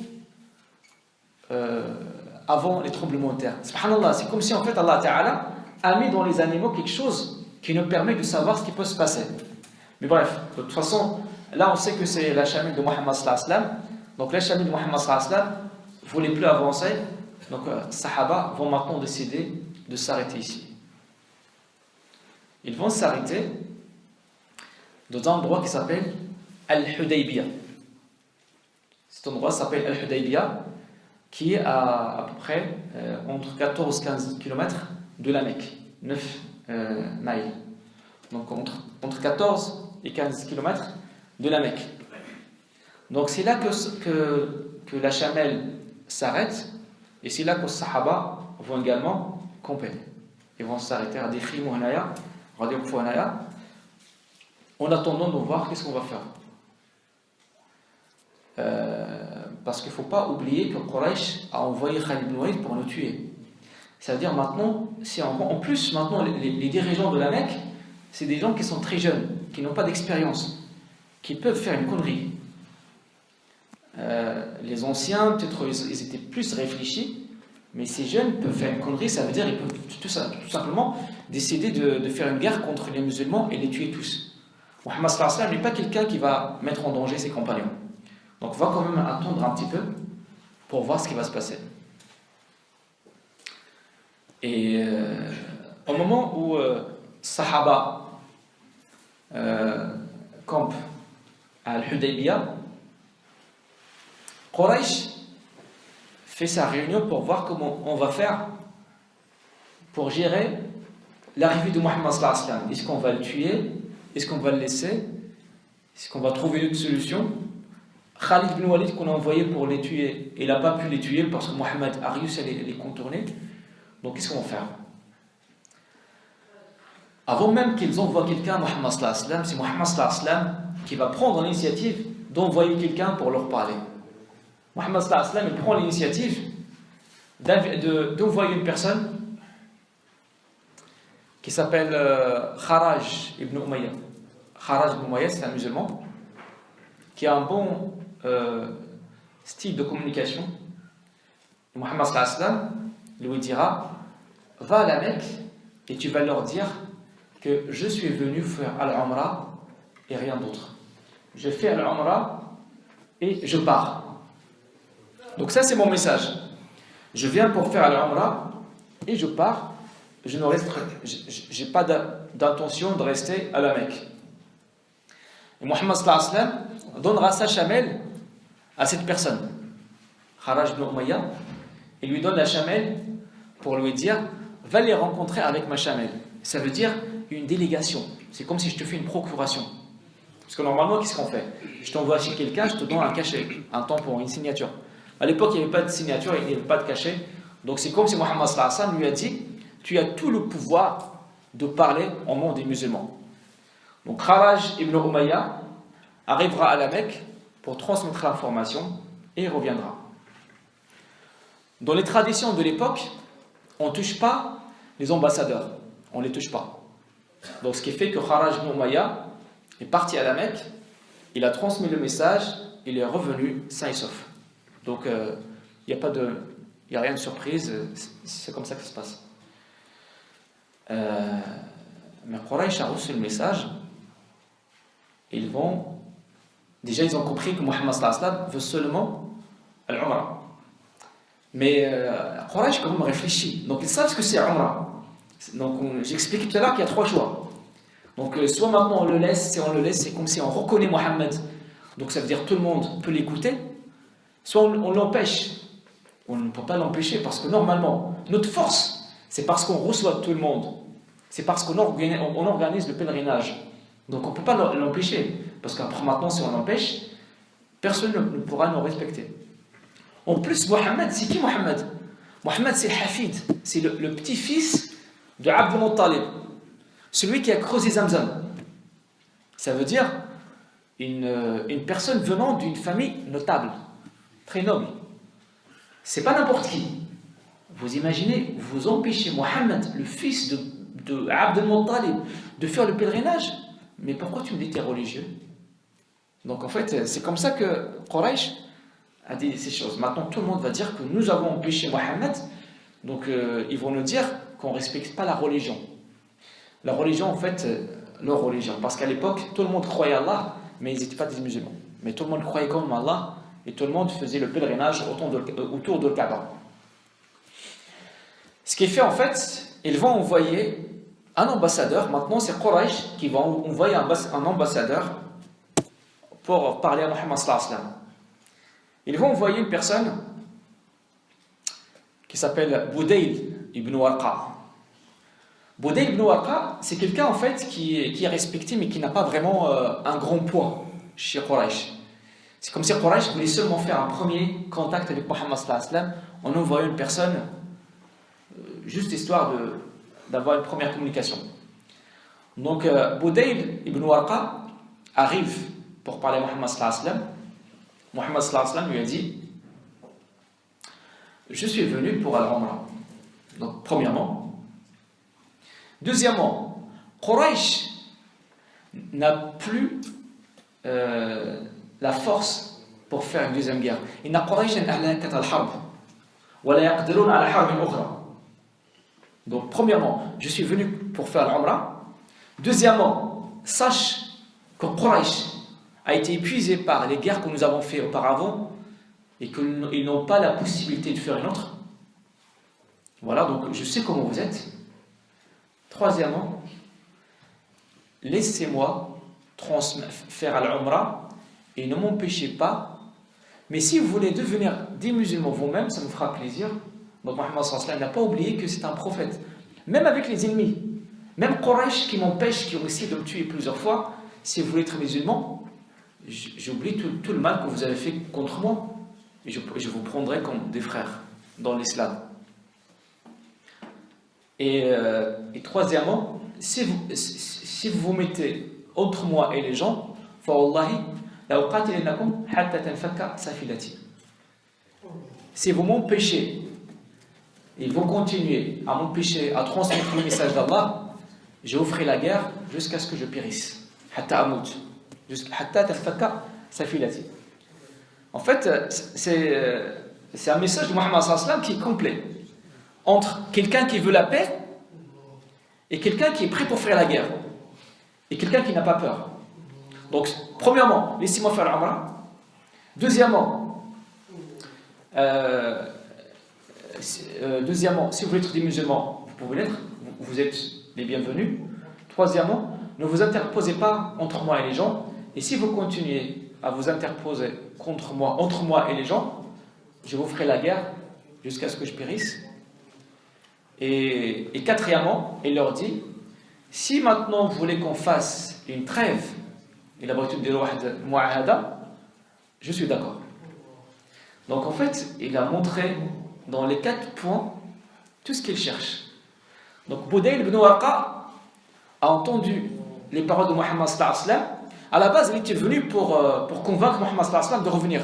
avant les tremblements de terre. Subhanallah, c'est comme si en fait Allah Ta'ala a mis dans les animaux quelque chose qui nous permet de savoir ce qui peut se passer. Mais bref, de toute façon, là on sait que c'est la chamelle de Muhammad sallallahu alayhi wa sallam. Donc la chamelle de Muhammad sallallahu alayhi wa sallam ne voulait plus avancer. Donc Sahaba vont maintenant décider de s'arrêter ici. Ils vont s'arrêter dans un endroit qui s'appelle Al-Hudaybiyah. Cet endroit s'appelle Al-Hudaybiyah, qui est à peu près entre 14 et 15 km de la Mecque, 9 miles. Donc entre 14 et 15 km de la Mecque. Donc c'est là que la chamelle s'arrête, et c'est là que les Sahaba vont également camper. Ils vont s'arrêter à des Khimouhnaya, en attendant de voir qu'est-ce qu'on va faire. Parce qu'il ne faut pas oublier que Quraysh a envoyé Khalid ibn Walid pour nous tuer. Ça veut dire maintenant, en plus maintenant les dirigeants de la Mecque, c'est des gens qui sont très jeunes, qui n'ont pas d'expérience, qui peuvent faire une connerie. Les anciens, peut-être ils étaient plus réfléchis, mais ces jeunes peuvent faire une connerie, ça veut dire qu'ils peuvent tout simplement décider de faire une guerre contre les musulmans et les tuer tous. Muhammad sallallahu alayhi wa sallam n'est pas quelqu'un qui va mettre en danger ses compagnons. Donc on va quand même attendre un petit peu pour voir ce qui va se passer. Et au moment où Sahaba campent à Al-Hudaybiyah, Quraysh fait sa réunion pour voir comment on va faire pour gérer l'arrivée de Muhammad sallallahu alayhi wa sallam. Est-ce qu'on va le tuer? Est-ce qu'on va le laisser? Est-ce qu'on va trouver une autre solution? Khalid ibn Walid qu'on a envoyé pour les tuer, il n'a pas pu les tuer parce que Mohammed a réussi à les contourner. Donc qu'est-ce qu'on va faire? Avant même qu'ils envoient quelqu'un à Muhammad sallallahu alayhi wa sallam, c'est Muhammad sallallahu alayhi wa sallam qui va prendre l'initiative d'envoyer quelqu'un pour leur parler. Muhammad sallallahu alayhi wa sallam il prend l'initiative d'envoyer une personne qui s'appelle Kharaj ibn Umayya. Kharaj ibn Umayya, c'est un musulman qui a un bon style de communication. Et Muhammad sallallahu alayhi wa sallam lui dira: va à la Mecque et tu vas leur dire que je suis venu faire Al-Umrah et rien d'autre. Je fais Al-Umrah et je pars. Donc ça c'est mon message. Je viens pour faire Al-Umrah et je pars. Je n'ai pas d'intention de rester à la Mecque. Et Muhammad sallallahu alayhi wa sallam donnera sa chamelle à cette personne, Kharaj ibn Umayya. Il lui donne la chamelle pour lui dire: va les rencontrer avec ma chamelle. Ça veut dire une délégation. C'est comme si je te fais une procuration. Parce que normalement, qu'est-ce qu'on fait? Je t'envoie chez quelqu'un, je te donne un cachet, un tampon, une signature. À l'époque, il n'y avait pas de signature, il n'y avait pas de cachet. Donc c'est comme si Muhammad sallallahu alayhi wa sallam lui a dit: tu as tout le pouvoir de parler au nom des musulmans. Donc Kharaj ibn Umayya arrivera à la Mecque pour transmettre l'information et il reviendra. Dans les traditions de l'époque, on ne touche pas les ambassadeurs. On ne les touche pas. Donc ce qui fait que Kharaj ibn Umayya est parti à la Mecque, il a transmis le message, il est revenu sain et sauf. Donc il n'y a rien de surprise, c'est comme ça que ça se passe. Mais Quraysh a reçu le message. Ils ont compris que Muhammad sallallahu alayhi wa sallam veut seulement Al-Umrah. Mais Quraysh quand même réfléchit. Donc ils savent ce que c'est Umrah. Donc j'explique tout à l'heure qu'il y a trois choix. Donc soit maintenant on le laisse, si on le laisse, c'est comme si on reconnaît Muhammad. Donc ça veut dire tout le monde peut l'écouter. Soit on l'empêche. On ne peut pas l'empêcher parce que normalement, notre force, c'est parce qu'on reçoit tout le monde. C'est parce qu'on organise le pèlerinage. Donc on ne peut pas l'empêcher. Parce qu'après maintenant, si on l'empêche, personne ne pourra nous respecter. En plus, Mohammed, c'est qui Mohammed? Mohammed, c'est Hafid, c'est le petit-fils de Abd al-Muttalib, celui qui a creusé Zamzam. Ça veut dire une personne venant d'une famille notable, très noble. C'est pas n'importe qui. Vous imaginez, vous empêchez Mohammed, le fils de Abd al-Muttalib, de faire le pèlerinage? Mais pourquoi tu me dis que tu es religieux? Donc en fait, c'est comme ça que Quraysh a dit ces choses. Maintenant, tout le monde va dire que nous avons empêché Mohammed, donc ils vont nous dire qu'on ne respecte pas la religion. La religion, en fait, leur religion. Parce qu'à l'époque, tout le monde croyait à Allah, mais ils n'étaient pas des musulmans. Mais tout le monde croyait comme Allah, et tout le monde faisait le pèlerinage autour de Kaaba. Ce qui est fait, en fait, ils vont envoyer un ambassadeur. Maintenant, c'est Quraysh qui va envoyer un ambassadeur pour parler à Mohammed sallallahu alayhi wa sallam. Ils vont envoyer une personne qui s'appelle Budayl ibn Warqa. Budayl ibn Warqa, c'est quelqu'un en fait qui est respecté mais qui n'a pas vraiment un grand poids chez Quraysh. C'est comme si Quraysh voulait seulement faire un premier contact avec Mohammed sallallahu alayhi wa sallam en envoyant une personne juste histoire d'avoir une première communication. Donc Budayl ibn Warqa arrive pour parler à Mohammed sallallahu alayhi wa sallam. Mohammed sallallahu alayhi wa sallam lui a dit: je suis venu pour Al-Umrah. Donc premièrement. Deuxièmement, Quraysh n'a plus la force pour faire une deuxième guerre. Inna Qurayshan ahlakat al-harb wa la yaqdirun ala harbin ukhra. Donc premièrement, je suis venu pour faire l'Umrah. Deuxièmement, sache que Quraysh a été épuisé par les guerres que nous avons fait auparavant et qu'ils n'ont pas la possibilité de faire une autre. Voilà, donc je sais comment vous êtes. Troisièmement, laissez-moi faire l'Umrah et ne m'empêchez pas. Mais si vous voulez devenir des musulmans vous-même, ça me fera plaisir. Donc Mohammed sallallahu alayhi wa sallam n'a pas oublié que c'est un prophète. Même avec les ennemis, même Quraysh qui m'empêche, qui ont essayé de me tuer plusieurs fois, si vous voulez être musulman, j'oublie tout le mal que vous avez fait contre moi. Et je vous prendrai comme des frères dans l'islam. Et troisièmement, si vous vous mettez entre moi et les gens, si vous m'empêchez et vous continuez à m'empêcher à transmettre le message d'Allah, je vous ferai la guerre jusqu'à ce que je périsse. En fait, c'est un message de Mohammed sallallahu alayhi wa sallam qui est complet. Entre quelqu'un qui veut la paix et quelqu'un qui est prêt pour faire la guerre. Et quelqu'un qui n'a pas peur. Donc, premièrement, laissez-moi faire l'Umrah. Deuxièmement, si vous voulez être des musulmans, vous pouvez l'être, vous êtes les bienvenus. Troisièmement, ne vous interposez pas entre moi et les gens. Et si vous continuez à vous interposer entre moi et les gens, je vous ferai la guerre jusqu'à ce que je périsse. Et quatrièmement, il leur dit: si maintenant vous voulez qu'on fasse une trêve, et la britude de Mu'ahada, je suis d'accord. Donc en fait, il a montré dans les 4 points tout ce qu'il cherche. Donc Budayl ibn Warqa a entendu les paroles de Mohammed sallallahu alayhi wa sallam. À la base, il était venu pour convaincre Mohammed sallallahu alayhi wa sallam de revenir.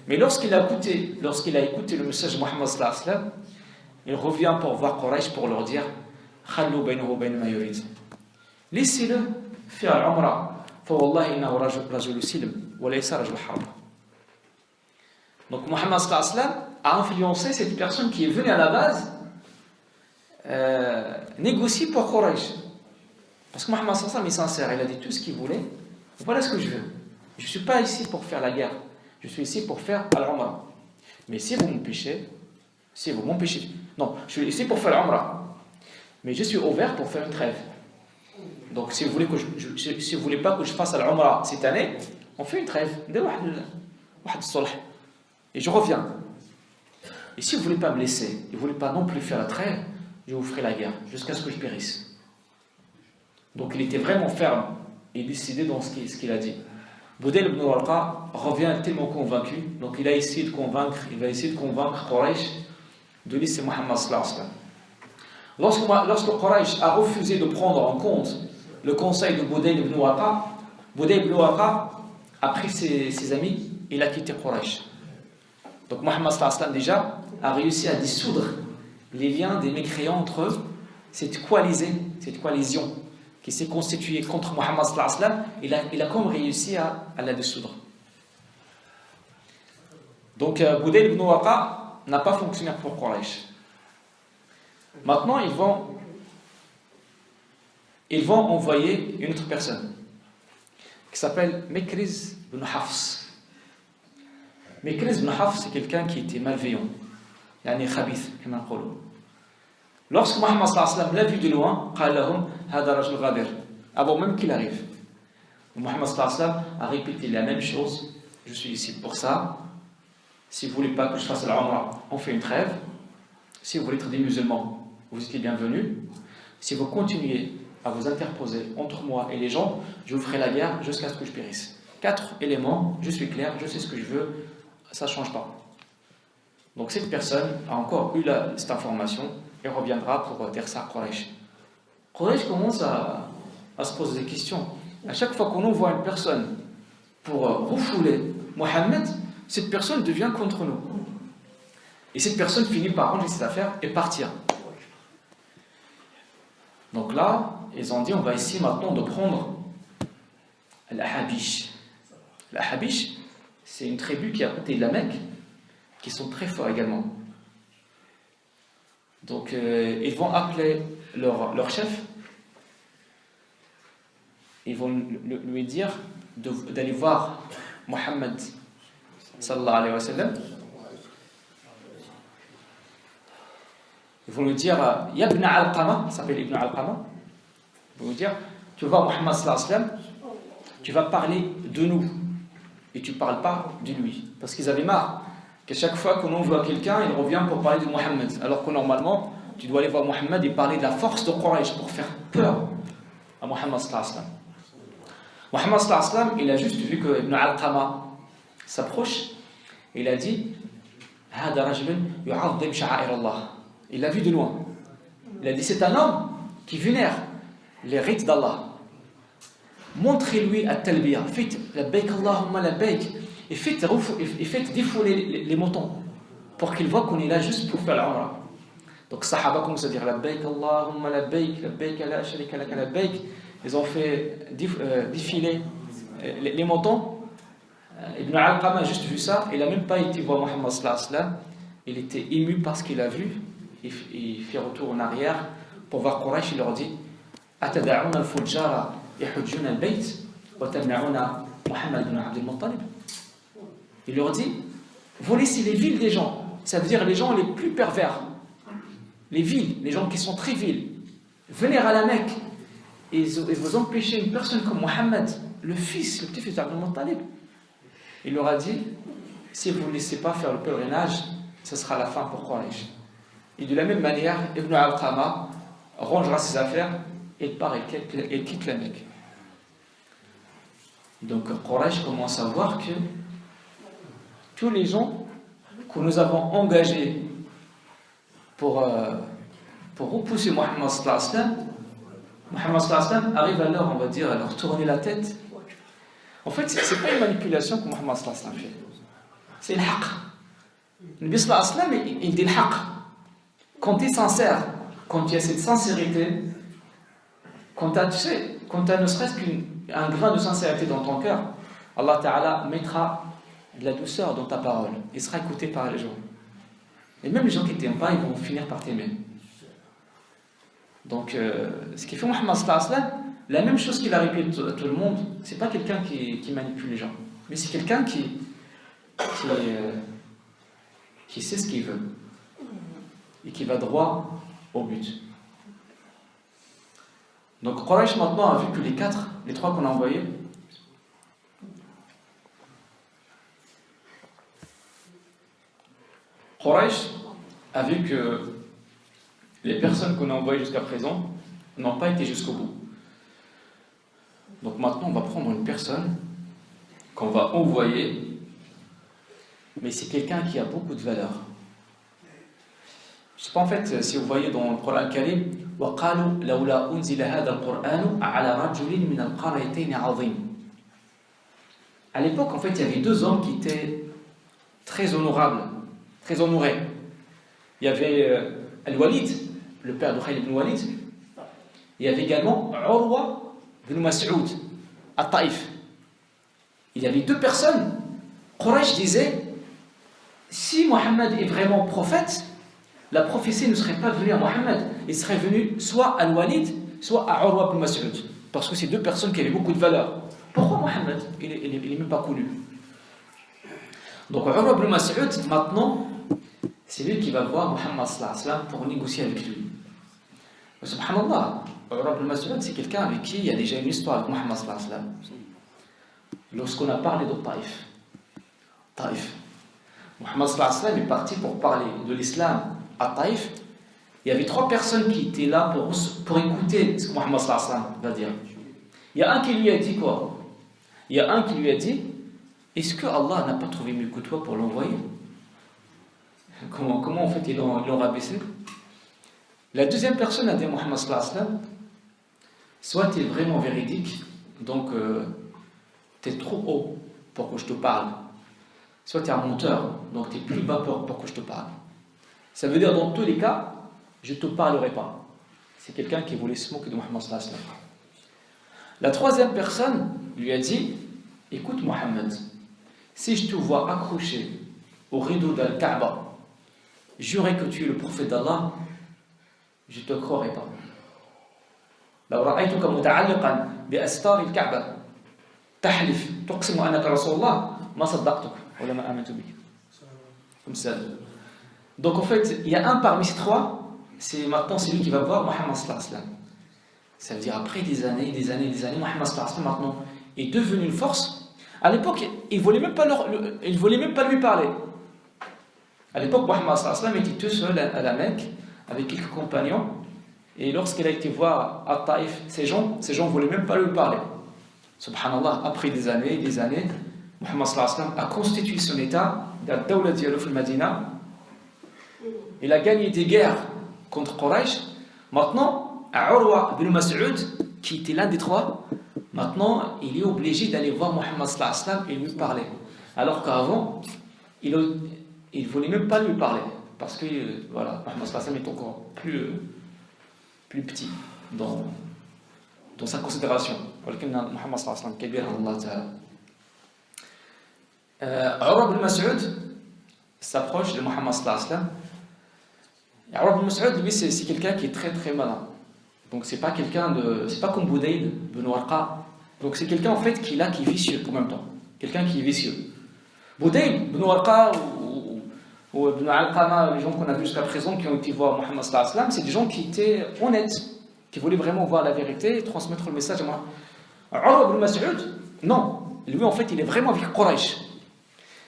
Mais lorsqu'il a écouté le message de Mohammed sallallahu alayhi wa sallam, il revient pour voir Quraysh pour leur dire: laissez-le faire l'Umrah. Donc Mohammed sallallahu alayhi wa sallam a influencé cette personne qui est venue à la base négocier pour Quraysh. Parce que Mohammed sallallahu alayhi wa sallam est sincère, il a dit tout ce qu'il voulait. Voilà ce que je veux. Je ne suis pas ici pour faire la guerre, je suis ici pour faire l'Umrah. Mais si vous m'empêchez, non, je suis ici pour faire l'Umrah, mais je suis ouvert pour faire une trêve. Donc si vous voulez si vous voulez pas que je fasse l'Umrah cette année, on fait une trêve, et je reviens. Et si vous voulez pas me laisser, et vous voulez pas non plus faire la trêve, je vous ferai la guerre jusqu'à ce que je périsse. Donc il était vraiment ferme et décidé dans ce qu'il a dit. Budayl ibn Warqa revient tellement convaincu, donc il va essayer de convaincre Quraysh de laisser Muhammad sallallahu alayhi wa sallam. Lorsque Quraysh a refusé de prendre en compte le conseil de Budayl ibn Warqa, Budayl ibn Warqa a pris ses amis et il a quitté Quraysh. Donc Muhammad sallallahu alayhi wa sallam déjà a réussi à dissoudre les liens des mécréants entre eux, cette coalition qui s'est constituée contre Muhammad sallallahu alayhi wa sallam, il a comme réussi à la dissoudre. Donc Budayl ibn Warqa n'a pas fonctionné pour Quraysh. Maintenant ils vont envoyer une autre personne qui s'appelle Mikriz ibn Hafs. Mikriz ibn Hafs, c'est quelqu'un qui était malveillant, yani khabith, comme on dit. Lorsque Muhammad sallallahu alayhi wa sallam l'a vu de loin, قال لهم هذا رجل غادر. Avant même qu'il arrive, Muhammad sallallahu alayhi wa sallam a répété la même chose. Je suis ici pour ça. Si vous ne voulez pas que je fasse la Umrah, on fait une trêve. Si vous voulez être des musulmans, vous êtes les bienvenus. Si vous continuez à vous interposer entre moi et les gens, je vous ferai la guerre jusqu'à ce que je périsse. 4 éléments, je suis clair, je sais ce que je veux, ça ne change pas. Donc cette personne a encore eu cette information et reviendra pour dire ça à Quraysh. Quraysh commence à se poser des questions. À chaque fois qu'on envoie une personne pour refouler Mohammed, cette personne devient contre nous. Et cette personne finit par ranger ses affaires et partir. Donc là, ils ont dit, on va essayer maintenant de prendre l'Ahabish. L'Ahabish, c'est une tribu qui est à côté de la Mecque, qui sont très forts également. Donc ils vont appeler leur chef, ils vont lui dire d'aller voir Mohammed sallallahu alayhi wa sallam. Ils vont lui dire Ibn Alqama, ça s'appelle Ibn Alqama. Ils vont lui dire, tu vas voir Muhammad sallallahu alayhi wa sallam, tu vas parler de nous et tu ne parles pas de lui. Parce qu'ils avaient marre qu'à chaque fois qu'on envoie quelqu'un, il revient pour parler de Muhammad. Alors que normalement, tu dois aller voir Muhammad et parler de la force de Quraysh pour faire peur à Muhammad sallallahu alayhi wa sallam. Muhammad sallallahu alayhi wa sallam, il a juste vu que Ibn Alqama s'approche et il a dit Hada rajulun yu'azzim sha'air Allah. Il l'a vu de loin. Il a dit c'est un homme qui vénère les rites d'Allah. Montrez-lui à talbiya, faites labbaik Allahumma labbaik et faites défouler les moutons pour qu'il voit qu'on est là juste pour faire l'umrah. Donc sahaba commencent à dire labbaik Allahumma labbaik labbaik la sharika lak labbaik. Ils ont fait défiler les moutons. Ibn Alqama a juste vu ça, il n'a même pas été voir Muhammad sallallahu alayhi wa sallam. Il était ému parce qu'il a vu. Il fait retour en arrière pour voir Quraysh. Il leur dit Atada'una al-fujjara yahujjuna al-bayt wa tamna'una Muhammad ibn Abd al-Muttalib. Il leur dit vous laissez les villes des gens, ça veut dire les gens les plus pervers, les villes, les gens qui sont très vils, venez à la Mecque et vous empêchez une personne comme Muhammad, le petit-fils d'Abd al-Muttalib. Il leur a dit si vous ne laissez pas faire le pèlerinage, ce sera la fin pour Quraysh. Et de la même manière, Ibn Alqama rangera ses affaires et part et quitte la Mecque. Donc Quraysh commence à voir que tous les gens que nous avons engagés pour repousser Muhammad sallallahu alayhi wa sallam, Muhammad sallallahu alayhi wa sallam arrive alors, on va dire, à leur tourner la tête. En fait, ce n'est pas une manipulation que Muhammad sallallahu alayhi wa sallam fait. C'est le haqq. Le Nabi sallallahu alayhi wa sallam, il dit le haqq. Quand tu es sincère, quand il y a cette sincérité, quand tu as ne serait-ce qu'un grain de sincérité dans ton cœur, Allah Ta'ala mettra de la douceur dans ta parole. Il sera écouté par les gens. Et même les gens qui ne t'aiment pas, ils vont finir par t'aimer. Donc, ce qui fait Muhammad sallallahu alayhi wa sallam, la même chose qu'il a répété à tout le monde, c'est pas quelqu'un qui manipule les gens, mais c'est quelqu'un qui sait ce qu'il veut et qui va droit au but. Donc Quraysh maintenant a vu que les trois qu'on a envoyés, Quraysh a vu que les personnes qu'on a envoyées jusqu'à présent n'ont pas été jusqu'au bout. Donc maintenant on va prendre une personne qu'on va envoyer, mais c'est quelqu'un qui a beaucoup de valeur. Je sais pas, en fait, si vous voyez dans le Coran al-Karim, وَقَالُوا لَوْلَا أُنزِلَ هَذَا الْقُرْآنُ عَلَى رَجُلٍ مِنَ الْقَرْيَتَيْنِ عَظِيمٍ. À l'époque, en fait, il y avait deux hommes qui étaient très honorables, très honorés. Il y avait Al-Walid, le père de Khalid ibn Walid. Il y avait également Urwa ibn Mas'ud, à Taïf. Il y avait deux personnes. Quraysh disait, si Mohammed est vraiment prophète, la prophétie ne serait pas venue à Mohammed, il serait venu soit à Al-Walid, soit à Urwa ibn Mas'ud. Parce que c'est deux personnes qui avaient beaucoup de valeur. Pourquoi Mohammed? Il n'est même pas connu. Donc Urwa ibn Mas'ud, maintenant, c'est lui qui va voir Mohammed sallallahu alayhi wa sallam pour négocier avec lui. Mais subhanallah, Urwa ibn Mas'ud, c'est quelqu'un avec qui il y a déjà une histoire avec Mohammed sallallahu alayhi wa sallam. Lorsqu'on a parlé de Taïf, Mohammed sallallahu alayhi wa sallam est parti pour parler de l'islam à Taïf. Il y avait trois personnes qui étaient là pour écouter ce que Mohammed sallallahu alayhi wa sallam va dire. Il y a un qui lui a dit quoi? Il y a un qui lui a dit, est-ce que Allah n'a pas trouvé mieux que toi pour l'envoyer? Comment en fait ils l'ont rabaissé? La deuxième personne a dit à Mohammed sallallahu alayhi wa sallam, soit tu es vraiment véridique, donc tu es trop haut pour que je te parle, soit tu es un menteur, donc tu es plus bas pour que je te parle. Ça veut dire dans tous les cas, je ne te parlerai pas. C'est quelqu'un qui voulait se moquer de Mohammed sallallahu alayhi wa sallam. La troisième personne lui a dit, écoute Mohammed, si je te vois accroché au rideau d'Al-Kaaba, jurer que tu es le prophète d'Allah, je ne te croirai pas. لو رأيتك متعلقا بأستار الكعبة تحلف تقسم أنك رسول الله ما صدقتك ولا ما آمنت بك. Comme ça. Donc en fait, il y a un parmi ces trois, maintenant c'est lui qui va voir Mohammed sallallahu alayhi wa sallam. Ça veut dire après des années, Mohammed sallallahu alayhi wa sallam maintenant est devenu une force. À l'époque, il ne voulait même pas lui parler. À l'époque, Mohammed sallallahu alayhi wa sallam était tout seul à la Mecque avec quelques compagnons. Et lorsqu'il a été voir à Taïf ces gens ne voulaient même pas lui parler. Subhanallah, après des années, Mohammed sallallahu alayhi wa sallam a constitué son état d'Al-Dawla Diallo fil Madina. Il a gagné des guerres contre Quraysh. Maintenant, Urwa ibn Mas'ud, qui était l'un des trois, maintenant il est obligé d'aller voir Mohammed sallallahu alayhi wa sallam et lui parler. Alors qu'avant, il ne voulait même pas lui parler. Parce que voilà, Mohammed sallallahu alayhi wa sallam est encore plus petit dans sa considération. Mohammed sallallahu alayhi wa sallam, Urwa ibn Mas'ud s'approche de Mohammed sallallahu alayhi wa sallam. Urwa ibn Mas'ud, lui, c'est quelqu'un qui est très très malin. Donc c'est pas comme Budayl ibn Warqa. Donc c'est quelqu'un en fait qui est vicieux en même temps. Quelqu'un qui est vicieux. Budayl ibn Warqa ou Ibn Alqama, les gens qu'on a vus jusqu'à présent qui ont été voir Mohammed sallallahu alayhi wa sallam, c'est des gens qui étaient honnêtes, qui voulaient vraiment voir la vérité et transmettre le message à Mohammed. Urwa ibn Mas'ud, non. Lui en fait il est vraiment avec Quraysh.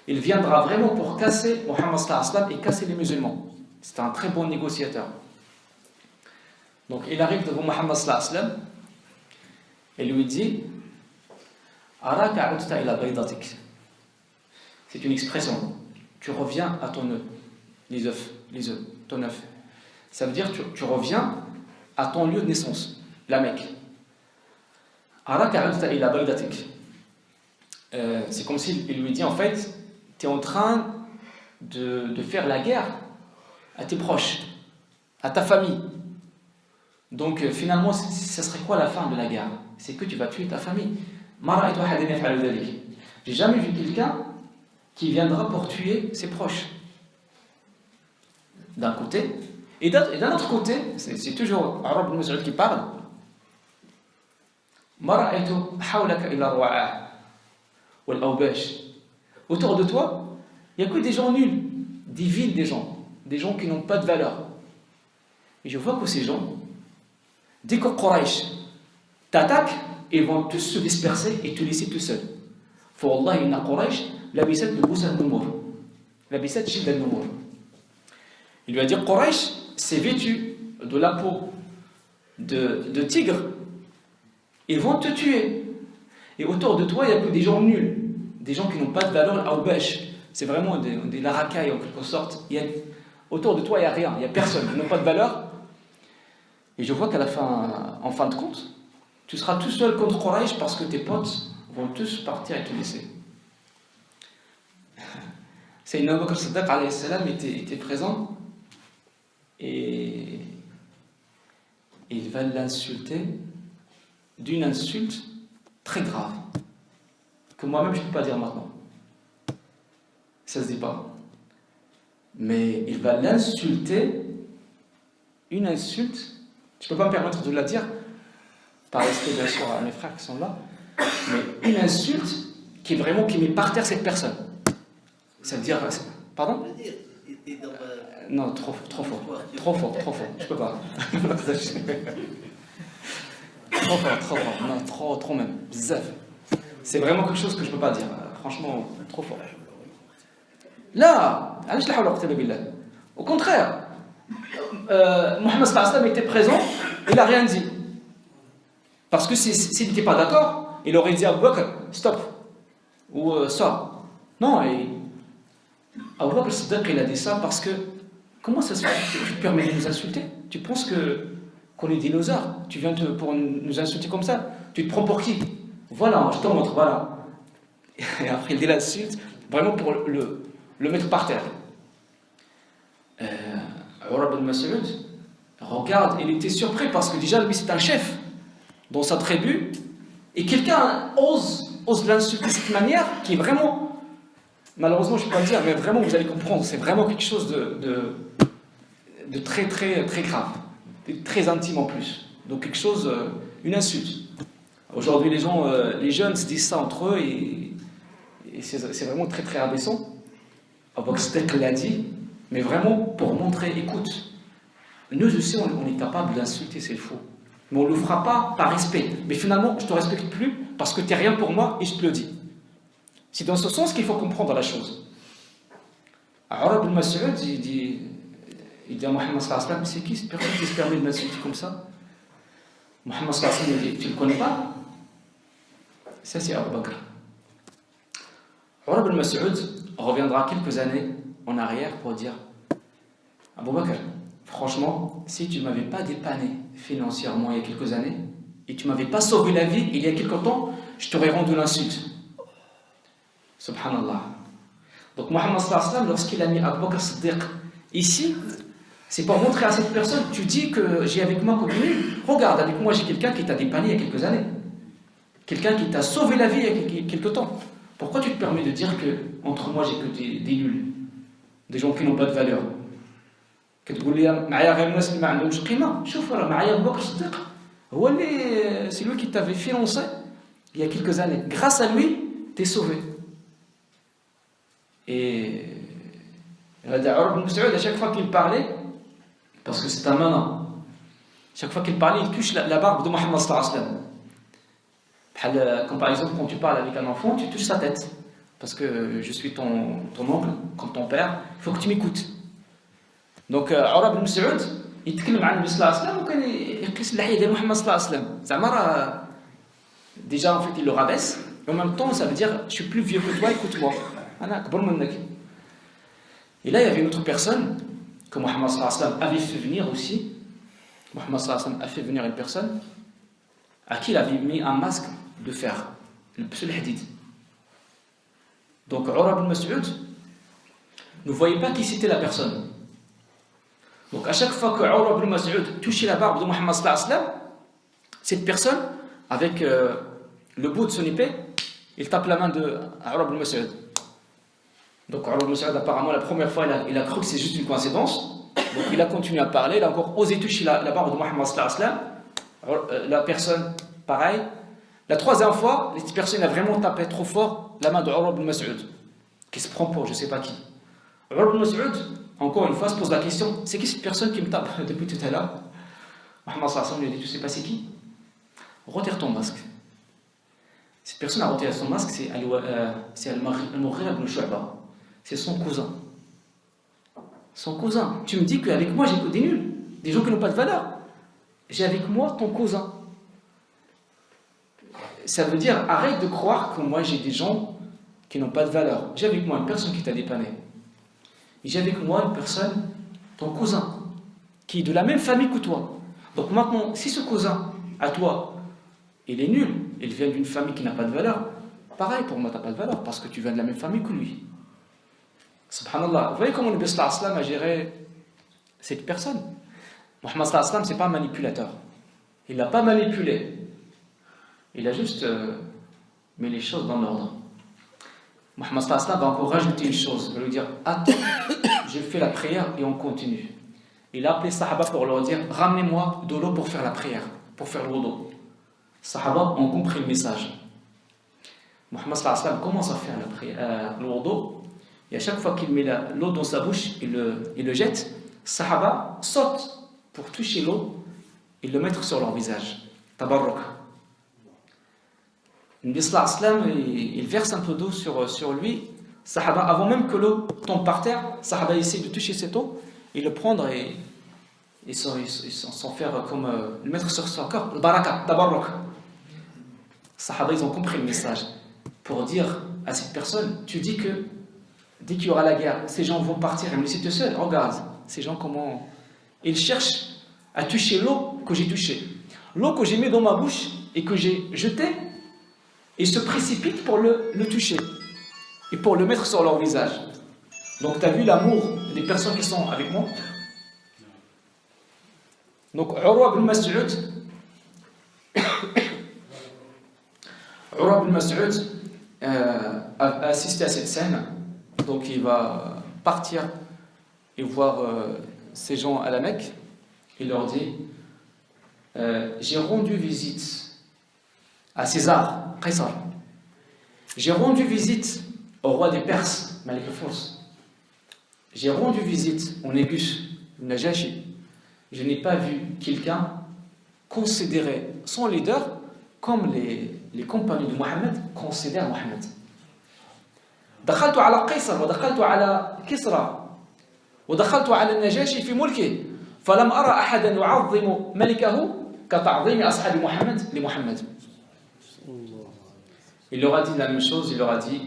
Il viendra vraiment pour casser Mohammed sallallahu alayhi wa sallam et casser les musulmans. C'est un très bon négociateur. Donc il arrive devant Mohammed sallallahu alayhi wa sallam et lui dit, Araka udta ila baydatik. C'est une expression. Tu reviens à ton œuf, les œufs, ton œuf. Ça veut dire tu reviens à ton lieu de naissance, la Mecque. C'est comme s'il lui dit en fait, tu es en train de faire la guerre à tes proches, à ta famille. Donc finalement, ça serait quoi la fin de la guerre? C'est que tu vas tuer ta famille. J'ai jamais vu quelqu'un qui viendra pour tuer ses proches. D'un côté. Et d'un autre côté, c'est toujours Urwa ibn Mas'ud qui parle. Autour de toi, il n'y a que des gens nuls, des vils des gens qui n'ont pas de valeur. Et je vois que ces gens, dès que Quraysh t'attaque, ils vont tous se disperser et te laisser tout seul. Pour Allah, inna Quraysh labisat nubusa al-numur. Labisat shidda al-numur. Il lui a dit, Quraysh s'est vêtu de la peau de tigre. Ils vont te tuer. Et autour de toi, il n'y a que des gens nuls, des gens qui n'ont pas de valeur au bêche. C'est vraiment des laracailles en quelque sorte. Autour de toi, il n'y a rien, il n'y a personne, ils n'ont pas de valeur. Et je vois qu'à la fin, en fin de compte, tu seras tout seul contre Quraysh parce que tes potes vont tous partir et te laisser. Sayyidina Abu Bakr Siddiq alayhi salam était présent et il va l'insulter d'une insulte très grave que moi-même je ne peux pas dire maintenant. Ça se dit pas. Mais il va l'insulter, une insulte, je ne peux pas me permettre de la dire, par respect bien sûr à mes frères qui sont là, mais une insulte qui met par terre cette personne. Ça veut dire... Pardon? Non, trop fort. Je peux pas. trop fort. Non, trop même. Bzaf. C'est vraiment quelque chose que je peux pas dire. Franchement, trop fort. Là, au contraire, Mohammed sallallahu alayhi wa sallam était présent, il n'a rien dit. Parce que s'il n'était pas d'accord, il aurait dit à Abu Bakr, stop, ou sors. Non, Abu Bakr Siddiq, il a dit ça parce que comment ça se fait que tu te permets de nous insulter? Tu penses qu'on est dinosaures? Tu viens pour nous insulter comme ça? Tu te prends pour qui? Voilà, je te montre, voilà. Et après il dit l'insulte, vraiment pour le mettre par terre. Urwa ibn Mas'ud regarde, il était surpris parce que déjà lui c'est un chef dans sa tribu et quelqu'un ose l'insulter de cette manière qui est vraiment, malheureusement je ne peux pas le dire, mais vraiment vous allez comprendre, c'est vraiment quelque chose de très très très grave, de très intime en plus. Donc quelque chose, une insulte. Aujourd'hui les jeunes se disent ça entre eux et c'est vraiment très très abaissant. Abu Bakr Siddiq l'a dit, mais vraiment pour montrer, écoute, nous aussi on est capable d'insulter, c'est faux. Mais on ne le fera pas par respect. Mais finalement, je ne te respecte plus parce que tu n'es rien pour moi et je te le dis. C'est dans ce sens qu'il faut comprendre la chose. Urwa ibn Mas'ud, il dit à Mohammed sallallahu alayhi wa sallam, c'est qui cette personne qui se permet de m'insulter comme ça? Mohammed sallallahu alayhi wa sallam dit, tu ne le connais pas? Ça c'est Abu Bakr. Urwa ibn Mas'ud reviendra quelques années en arrière pour dire, Abu Bakr, franchement, si tu ne m'avais pas dépanné financièrement il y a quelques années, et tu ne m'avais pas sauvé la vie il y a quelque temps, je t'aurais rendu l'insulte. Subhanallah. Donc Mohammed sallallahu alayhi wa sallam, lorsqu'il a mis Abu Bakr Siddiq ici, c'est pour montrer à cette personne, tu dis que j'ai avec moi communié, regarde, avec moi j'ai quelqu'un qui t'a dépanné il y a quelques années. Quelqu'un qui t'a sauvé la vie il y a quelque temps. Pourquoi tu te permets de dire que entre moi j'ai que des nuls, des gens qui n'ont pas de valeur? كتقول لي معايا غير الناس اللي ما عندهمش قيمه. شوف راه معايا ابو بكر الصديق هو اللي c'est lui qui t'avait financé il y a quelques années. Grâce à lui, t'es sauvé. Et Urwa ibn Mas'ud, à chaque fois qu'il parlait, parce que c'est un manant, chaque fois qu'il parlait, il touche la barbe de Mohammed sallallahu alayhi wa sallam. Comme par exemple quand tu parles avec un enfant, tu touches sa tête. Parce que je suis ton oncle, comme ton père, il faut que tu m'écoutes. Donc Urwa ibn Mas'ud يتكلم عن النبي صلى الله عليه وسلم وكان يقيس اللحيه ديال محمد صلى الله عليه وسلم زعما راه déjà en fait il le rabaisse et en même temps ça veut dire je suis plus vieux que toi, écoute-moi انا اكبر منك. Et là il y avait une autre personne que Mohammed sallallahu alayhi wa sallam avait fait venir aussi. Mohammed sallallahu alayhi wa sallam a fait venir une personne à qui il avait mis un masque de fer, le psul hadid. Donc Urwa ibn Mas'ud ne voyait pas qui c'était la personne. Donc à chaque fois que Urwa ibn Mas'ud touchait la barbe de Mohammed sallallahu alayhi wa sallam, cette personne, avec le bout de son épée, il tape la main de Urwa ibn Mas'ud. Donc Urwa ibn Mas'ud, apparemment, la première fois, il a cru que c'est juste une coïncidence. Donc il a continué à parler, il a encore osé toucher la barbe de Mohammed sallallahu alayhi wa sallam. La personne, pareil. La troisième fois, cette personne a vraiment tapé trop fort la main de Urwa ibn Mas'ud, qui se prend pour je ne sais pas qui. Urwa ibn Mas'ud, encore une fois, se pose la question, c'est qui cette personne qui me tape depuis tout à l'heure? Mohammed sallallahu alayhi wa sallam lui a dit, tu sais pas c'est qui? Retire ton masque. Cette personne a retiré son masque, c'est Al-Mughira ibn Shu'ba. C'est son cousin. Son cousin. Tu me dis qu'avec moi j'ai que des nuls, des gens qui n'ont pas de valeur. J'ai avec moi ton cousin. Ça veut dire, arrête de croire que moi j'ai des gens qui n'ont pas de valeur. J'ai avec moi une personne qui t'a dépanné. Et j'ai avec moi une personne, ton cousin, qui est de la même famille que toi. Donc maintenant, si ce cousin, à toi, il est nul, il vient d'une famille qui n'a pas de valeur, pareil, pour moi, tu n'as pas de valeur, parce que tu viens de la même famille que lui. Subhanallah. Vous voyez comment le Nabi sallallahu alayhi wa sallam a géré cette personne? Mohammed sallallahu alayhi wa sallam, ce n'est pas un manipulateur. Il n'a pas manipulé. Il a juste mis les choses dans l'ordre. Mohammed sallallahu alayhi wa sallam va encore rajouter une chose. Il va lui dire, attends, j'ai fait la prière et on continue. Il a appelé les Sahaba pour leur dire, ramenez-moi de l'eau pour faire la prière, pour faire le wudu. Les Sahaba ont compris le message. Mohammed sallallahu alayhi wa sallam commence à faire la prière, le wudu. Et à chaque fois qu'il met l'eau dans sa bouche, il le jette. Sahaba sautent pour toucher l'eau et le mettre sur leur visage. Tabarruk. Le Nabi sallallahu alayhi wa sallam, il verse un peu d'eau sur lui. Sahaba, avant même que l'eau tombe par terre, Sahaba essaie de toucher cette eau et le prendre et s'en faire comme le mettre sur son corps. Le baraka, tabarruk. Sahaba, ils ont compris le message pour dire à cette personne, tu dis que dès qu'il y aura la guerre, ces gens vont partir et me laisser tout seul. Regarde, ces gens comment... Ils cherchent à toucher l'eau que j'ai touchée. L'eau que j'ai mis dans ma bouche et que j'ai jetée, ils se précipitent pour le toucher et pour le mettre sur leur visage. Donc tu as vu l'amour des personnes qui sont avec moi. Donc Urwa ibn Mas'ud a assisté à cette scène. Donc il va partir et voir ces gens à la Mecque. Il leur dit, j'ai rendu visite à César, Qaisar. J'ai rendu visite au roi des Perses, Malik al-Furs. J'ai rendu visite au Négus, Najashi. Je n'ai pas vu quelqu'un considérer son leader comme les compagnons de Mohammed considèrent Mohammed. دخلت على قيصر ودخلت على كسرى ودخلت على النجاشي في ملكه فلم أرى أحدا يعظم ملكه كتعظيم أصحاب محمد لمحمد. Il leur a dit la même chose, il leur a dit,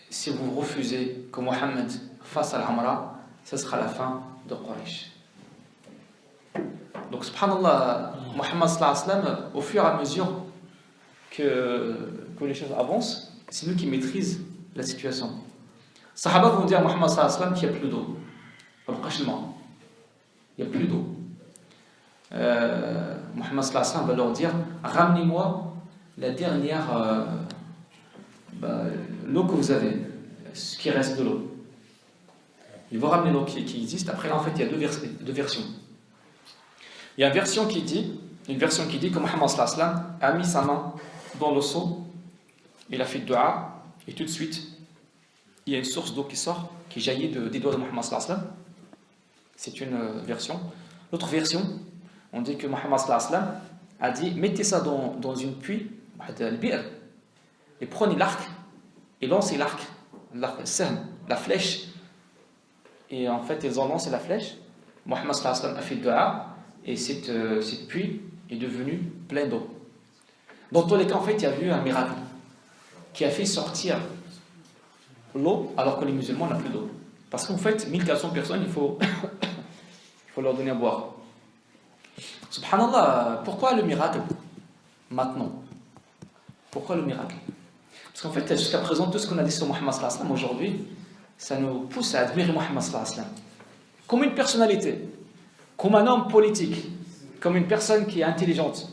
si vous refusez que Mohammed fasse al-Amra, ce sera la fin de Quraysh. Donc subhanallah, Mohammed sallallahu alayhi wa sallam, au fur et à mesure que les choses avancent, c'est lui qui maîtrise la situation. Sahaba vont dire à Mohammed sallallahu alayhi wa sallam qu'il n'y a plus d'eau. Il n'y a plus d'eau. Mohammed sallallahu alayhi wa sallam va leur dire, ramenez-moi la dernière l'eau que vous avez, ce qui reste de l'eau. Ils vont ramener l'eau qui existe. Après là, en fait, il y a deux versions. Il y a une version qui dit que Mohammed sallallahu alayhi wa sallam a mis sa main dans le seau, il a fait dua, et tout de suite, il y a une source d'eau qui sort, qui jaillit des doigts de Mohammed sallallahu alayhi wa sallam. C'est une version. L'autre version, on dit que Mohammed sallallahu alayhi wa sallam a dit, mettez ça dans une puits, et prenez l'arc, et lancez l'arc, la flèche, et en fait, ils ont lancé la flèche. Mohammed sallallahu alayhi wa sallam a fait dua, et cette puits est devenue pleine d'eau. Dans tous les cas, en fait, il y a eu un miracle qui a fait sortir l'eau alors que les musulmans n'ont plus d'eau. Parce qu'en fait, 1400 personnes, il faut leur donner à boire. Subhanallah, pourquoi le miracle maintenant? Pourquoi le miracle? Parce qu'en fait, jusqu'à présent, tout ce qu'on a dit sur Mohammed sallallahu alayhi wa sallam aujourd'hui, ça nous pousse à admirer Mohammed sallallahu alayhi wa sallam comme une personnalité, comme un homme politique, comme une personne qui est intelligente,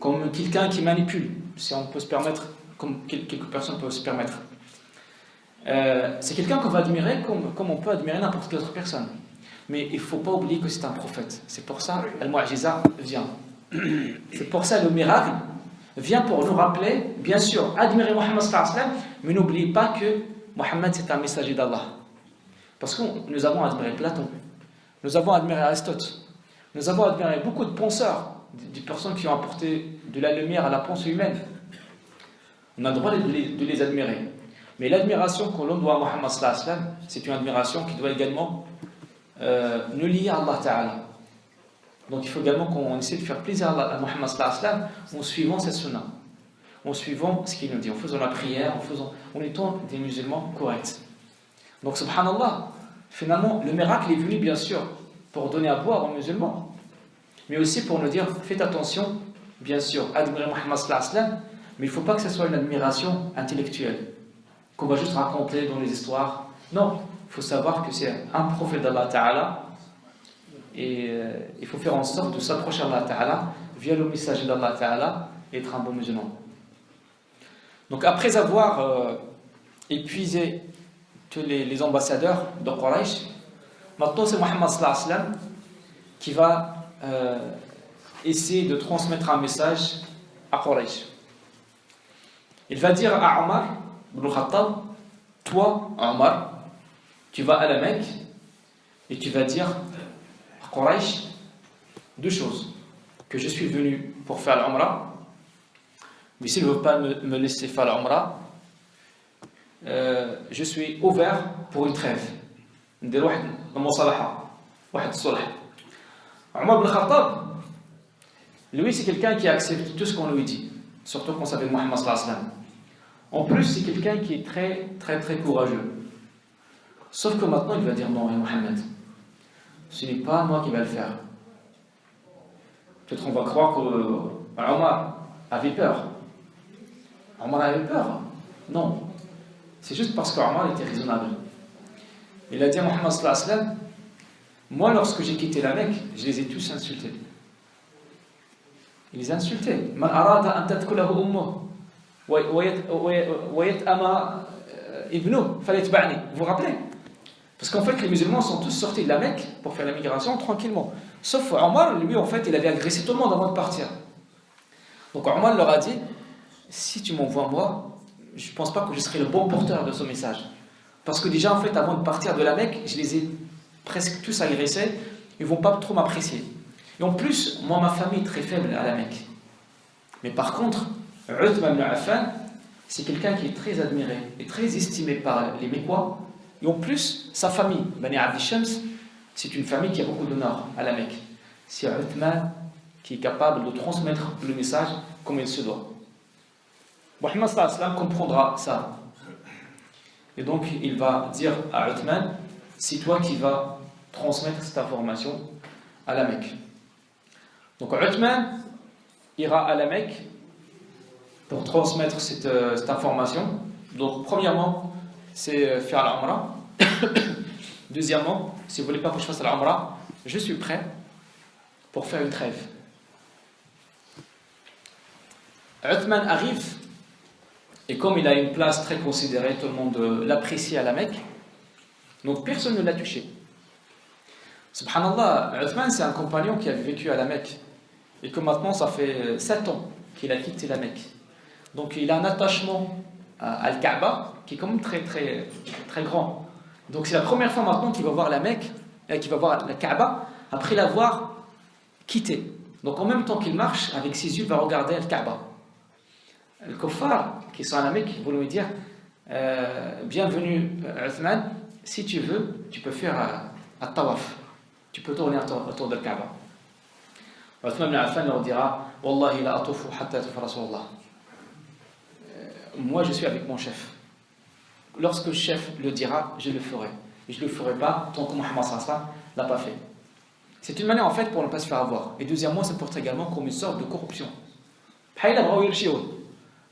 comme quelqu'un qui manipule, si on peut se permettre, comme quelques personnes peuvent se permettre. C'est quelqu'un qu'on va admirer comme on peut admirer n'importe quelle autre personne. Mais il ne faut pas oublier que c'est un prophète. C'est pour ça que Al-Mu'jiza vient. C'est pour ça que le miracle vient pour nous rappeler, bien sûr, admirer Mohammed sallallahu alayhi wa sallam, mais n'oubliez pas que Mohammed c'est un messager d'Allah. Parce que nous avons admiré Platon, nous avons admiré Aristote, nous avons admiré beaucoup de penseurs, des personnes qui ont apporté de la lumière à la pensée humaine. On a le droit de les admirer. Mais l'admiration que l'on doit à Mohammed sallallahu alayhi wa sallam, c'est une admiration qui doit également nous lier à Allah Ta'ala. Donc il faut également qu'on essaie de faire plaisir à Mohammed sallallahu alayhi wa sallam en suivant cette sunna. en suivant ce qu'il nous dit, en faisant la prière, en étant des musulmans corrects. Donc, subhanallah, finalement, le miracle est venu, bien sûr, pour donner à boire aux musulmans, mais aussi pour nous dire, faites attention, bien sûr, admirer Muhammad sallallahu alayhi wa sallam, mais il ne faut pas que ce soit une admiration intellectuelle, qu'on va juste raconter dans les histoires. Non, il faut savoir que c'est un prophète d'Allah Ta'ala, et il faut faire en sorte de s'approcher d'Allah Ta'ala via le messager d'Allah Ta'ala et être un bon musulman. Donc après avoir épuisé tous les ambassadeurs de Quraysh, maintenant c'est Muhammad sallallahu alayhi wa sallam qui va essayer de transmettre un message à Quraysh. Il va dire à Omar ibn Khattab, toi Omar, tu vas à la Mecque et tu vas dire à Quraysh deux choses: que je suis venu pour faire l'Umrah, mais s'il ne veut pas me laisser faire l'Umrah, je suis ouvert pour une trêve. Omar ibn Khattab, lui, c'est quelqu'un qui accepte tout ce qu'on lui dit, surtout quand ça vient de Muhammad sallallahu alayhi wa sallam. En plus, c'est quelqu'un qui est très, très, très courageux. Sauf que maintenant, il va dire non, Mohammed, ce n'est pas moi qui vais le faire. Peut-être on va croire qu'Omar avait peur. Omar avait peur. Non. C'est juste parce qu'Omar était raisonnable. Il a dit à Muhammad sallallahu alayhi wa sallam, moi, lorsque j'ai quitté la Mecque, je les ai tous insultés. Il les a insultés. Man arada an tadkulahu ummuh wa yat'ama ibnuh falyatba'ni. Vous vous rappelez? Parce qu'en fait, les musulmans sont tous sortis de la Mecque pour faire la migration tranquillement. Sauf Omar, lui, en fait, il avait agressé tout le monde avant de partir. Donc Omar leur a dit, si tu m'envoies moi, je ne pense pas que je serai le bon porteur de ce message. Parce que déjà, en fait, avant de partir de la Mecque, je les ai presque tous agressés, ils ne vont pas trop m'apprécier. Et en plus, moi, ma famille est très faible à la Mecque. Mais par contre, Uthman ibn Affan, c'est quelqu'un qui est très admiré et très estimé par les Mécois. Et en plus, sa famille, Bani Abd Shams, c'est une famille qui a beaucoup d'honneur à la Mecque. C'est Uthman qui est capable de transmettre le message comme il se doit. Muhammad sallallahu alayhi wa sallam comprendra ça. Et donc, il va dire à Uthman, c'est toi qui vas transmettre cette information à la Mecque. Donc Uthman ira à la Mecque pour transmettre cette information. Donc premièrement, c'est faire l'Umrah. Deuxièmement, si vous ne voulez pas que je fasse l'Umrah, je suis prêt pour faire une trêve. Uthman arrive, et comme il a une place très considérée, tout le monde l'apprécie à la Mecque, donc personne ne l'a touché. Subhanallah, Uthman, c'est un compagnon qui a vécu à la Mecque, et que maintenant ça fait 7 ans qu'il a quitté la Mecque. Donc il a un attachement à Al-Kaaba qui est quand même très, très, très grand. Donc c'est la première fois maintenant qu'il va voir la Mecque, qu'il va voir la Kaaba, après l'avoir quitté. Donc en même temps qu'il marche, avec ses yeux, il va regarder Al-Kaaba. Le kuffar qui sont à la Mecque vont lui dire bienvenue Uthman, si tu veux, tu peux faire un tawaf, tu peux tourner autour de Kaaba. Uthman ibn Affan leur dira Wallahi la atufu hatta tufa Rasulullah. Moi je suis avec mon chef. Lorsque le chef le dira, je le ferai. Et je ne le ferai pas tant que Muhammad sallallahu alayhi wa sallam ne l'a pas fait. C'est une manière en fait pour ne pas se faire avoir. Et deuxièmement, ça porte également comme une sorte de corruption.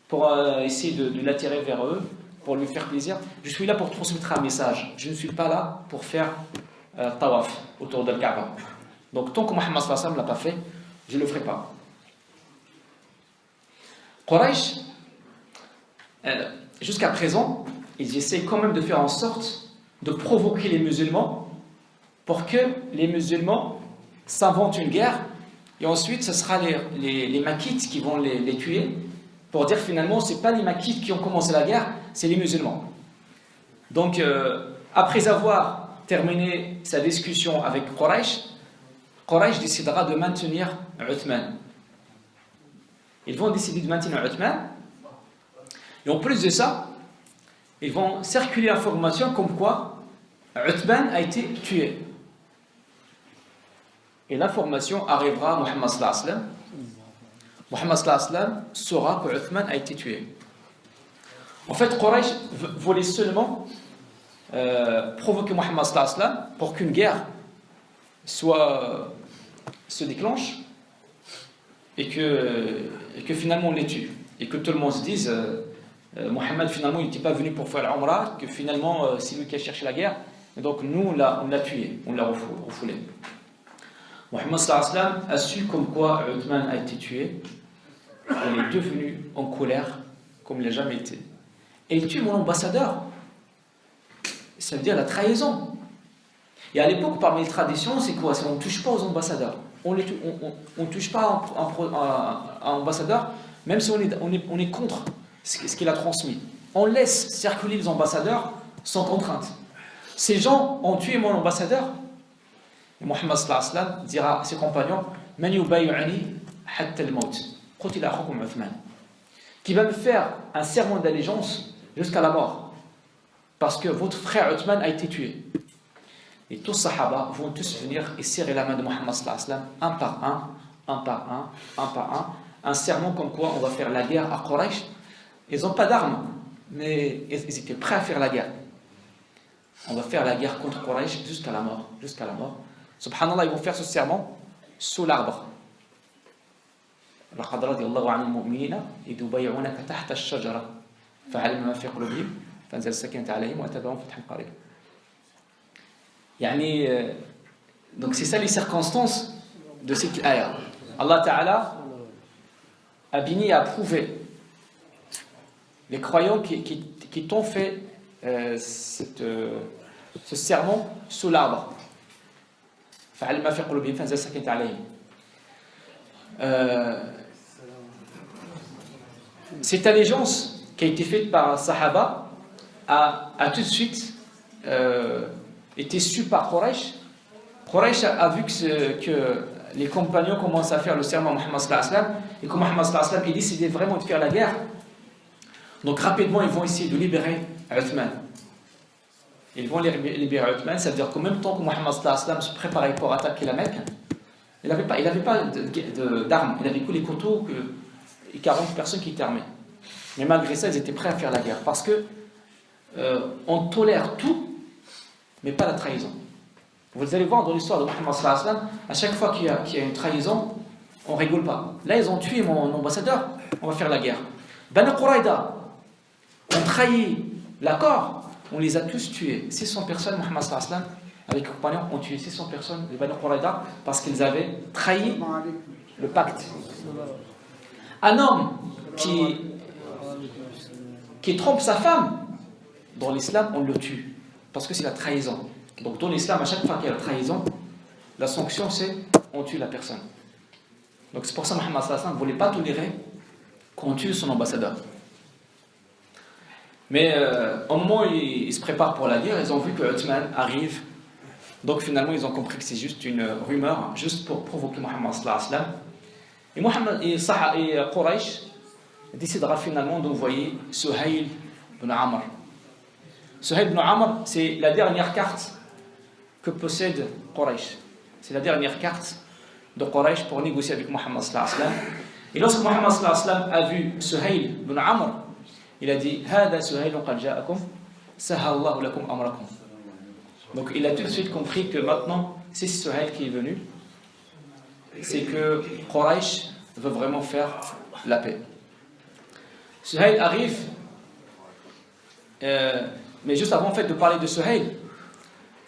Pour essayer de l'attirer vers eux, pour lui faire plaisir. Je suis là pour transmettre un message. Je ne suis pas là pour faire tawaf autour de Kaaba. Donc tant que Muhammad sallallahu alayhi wa sallam ne l'a pas fait, je ne le ferai pas. Quraysh, jusqu'à présent, ils essaient quand même de faire en sorte de provoquer les musulmans pour que les musulmans s'inventent une guerre et ensuite ce sera les Makkites qui vont les tuer pour dire finalement ce n'est pas les Makkites qui ont commencé la guerre, c'est les musulmans. Donc après avoir terminé sa discussion avec Quraysh décidera de maintenir Uthman. Ils vont décider de maintenir Uthman et en plus de ça, ils vont circuler l'information comme quoi Uthman a été tué. Et l'information arrivera à Muhammad sallallahu alayhi wa sallam. Mohammed sallallahu alayhi wa sallam saura que Uthman a été tué. En fait, Quraysh voulait seulement provoquer Mohammed sallallahu alayhi wa sallam pour qu'une guerre se déclenche et que finalement on les tue. Et que tout le monde se dise Mohammed finalement il n'était pas venu pour faire l'Umrah, que finalement c'est lui qui a cherché la guerre. Et donc nous on l'a tué, on l'a refoulé. Mohammed sallallahu alayhi wa sallam a su comme quoi Uthman a été tué. Il est devenu en colère comme il n'a jamais été. Et il tue mon ambassadeur. Ça veut dire la trahison. Et à l'époque, parmi les traditions, c'est quoi? C'est on ne touche pas aux ambassadeurs. On ne touche pas à un ambassadeur, même si on est contre ce qu'il a transmis. On laisse circuler les ambassadeurs sans contrainte. Ces gens ont tué mon ambassadeur. Et Mohammed sallallahu alayhi wa sallam dira à ses compagnons Man yubay'ani hatta al-maut. Qutila akhukum Uthman. Qui va me faire un serment d'allégeance jusqu'à la mort. Parce que votre frère Uthman a été tué. Et tous les sahaba vont tous venir et serrer la main de Mohammed sallallahu alayhi wa sallam, un par un. Un serment comme quoi on va faire la guerre à Quraysh. Ils n'ont pas d'armes, mais ils étaient prêts à faire la guerre. On va faire la guerre contre Quraysh jusqu'à la mort. Subhanallah, ils vont faire ce serment sous l'arbre. لقد رضي الله عن المؤمنين إذ يبايعونك تحت الشجرة فعلم ما في قلوبهم فأنزل السكينة عليهم وأتبعهم فتحا قريبا. Donc c'est ça les circonstances de cette ayah. Allah Ta'ala a béni et a prouvé les croyants qui t'ont fait ce serment sous l'arbre. فعلم ما في قلوبهم فأنزل السكينة عليهم. Cette allégeance qui a été faite par Sahaba a tout de suite été su par Quraysh. Quraysh a vu que les compagnons commencent à faire le serment à Mohammed sallallahu alayhi wa sallam et que Mohammed sallallahu alayhi wa sallam il décidait vraiment de faire la guerre. Donc rapidement ils vont essayer de libérer Uthman. Ils vont libérer Uthman, ça veut dire qu'en même temps que Mohammed sallallahu alayhi wa sallam se préparait pour attaquer la Mecque, il n'avait pas d'armes, il avait que les couteaux et 40 personnes qui étaient armées. Mais malgré ça, ils étaient prêts à faire la guerre. Parce que on tolère tout, mais pas la trahison. Vous allez voir dans l'histoire de Mohammed sallallahu alayhi wa sallam, à chaque fois qu'il y a une trahison, on ne rigole pas. Là, ils ont tué mon ambassadeur, on va faire la guerre. Banu Quraïda ont trahi l'accord, on les a tous tués. 600 personnes, Mohammed sallallahu alayhi wa sallam, avec les compagnons, ont tué 600 personnes de Banu Quraïda parce qu'ils avaient trahi le pacte. Un homme qui trompe sa femme, dans l'islam, on le tue. Parce que c'est la trahison. Donc dans l'islam, à chaque fois qu'il y a la trahison, la sanction c'est on tue la personne. Donc c'est pour ça que Mohammed sallallahu alayhi wa sallam ne voulait pas tolérer qu'on tue son ambassadeur. Mais au moment où ils se préparent pour la guerre, ils ont vu que Uthman arrive. Donc finalement, ils ont compris que c'est juste une rumeur, juste pour provoquer Mohammed sallallahu alayhi wa sallam. Et Quraysh décidera finalement d'envoyer Suhayl ibn Amr. Suhayl ibn Amr, c'est la dernière carte que possède Quraysh. C'est la dernière carte de Quraysh pour négocier avec Mohammed sallallahu alayhi wa sallam. Et lorsque Mohammed sallallahu alayhi wa sallam a vu Suhayl ibn Amr, il a dit Hada Suhayl qad ja'akum sahallahu lakum amrakum. Donc il a tout de suite compris que maintenant, c'est Suhayl qui est venu. C'est que Quraysh veut vraiment faire la paix. Suhayl arrive, mais juste avant en fait, de parler de Suhayl,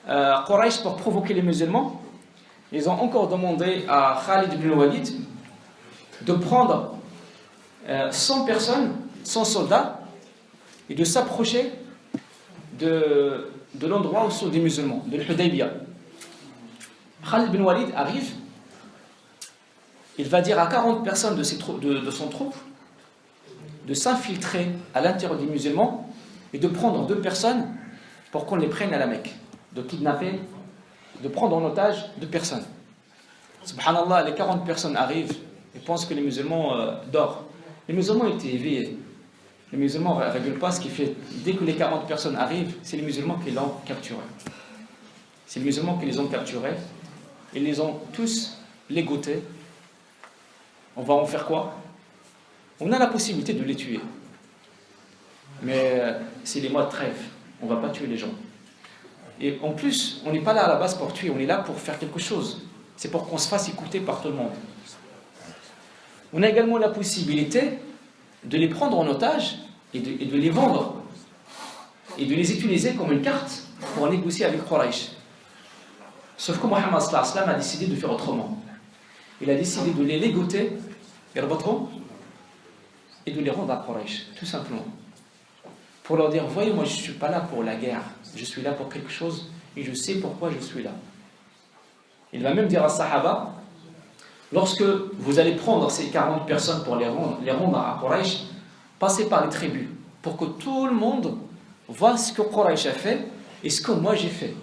Quraysh, pour provoquer les musulmans, ils ont encore demandé à Khalid ibn Walid de prendre 100 personnes, 100 soldats, et de s'approcher de l'endroit où sont des musulmans, de l'Hudaybiyah. Khalid ibn Walid arrive, il va dire à 40 personnes de son troupe de s'infiltrer à l'intérieur des musulmans et de prendre 2 personnes pour qu'on les prenne à la Mecque, de kidnapper, de prendre en otage 2 personnes. Subhanallah, les 40 personnes arrivent et pensent que les musulmans dorment. Les musulmans étaient éveillés. Les musulmans ne régulent pas ce qui fait. Dès que les 40 personnes arrivent, c'est les musulmans qui l'ont capturé. C'est les musulmans qui les ont capturés. Ils les ont tous ligotés. On va en faire quoi? on a la possibilité de les tuer. Mais c'est les mois de trêve, on ne va pas tuer les gens. Et en plus, on n'est pas là à la base pour tuer, on est là pour faire quelque chose. C'est pour qu'on se fasse écouter par tout le monde. On a également la possibilité de les prendre en otage et de les vendre et de les utiliser comme une carte pour négocier avec Quraysh. Sauf que Mohammed sallallahu alayhi wa sallam a décidé de faire autrement. Il a décidé de les ligoter et de les rendre à Quraysh, tout simplement. Pour leur dire, voyez, moi je ne suis pas là pour la guerre, je suis là pour quelque chose et je sais pourquoi je suis là. Il va même dire à Sahaba, lorsque vous allez prendre ces 40 personnes pour les rendre à Quraysh, passez par les tribus, pour que tout le monde voit ce que Quraysh a fait et ce que moi j'ai fait.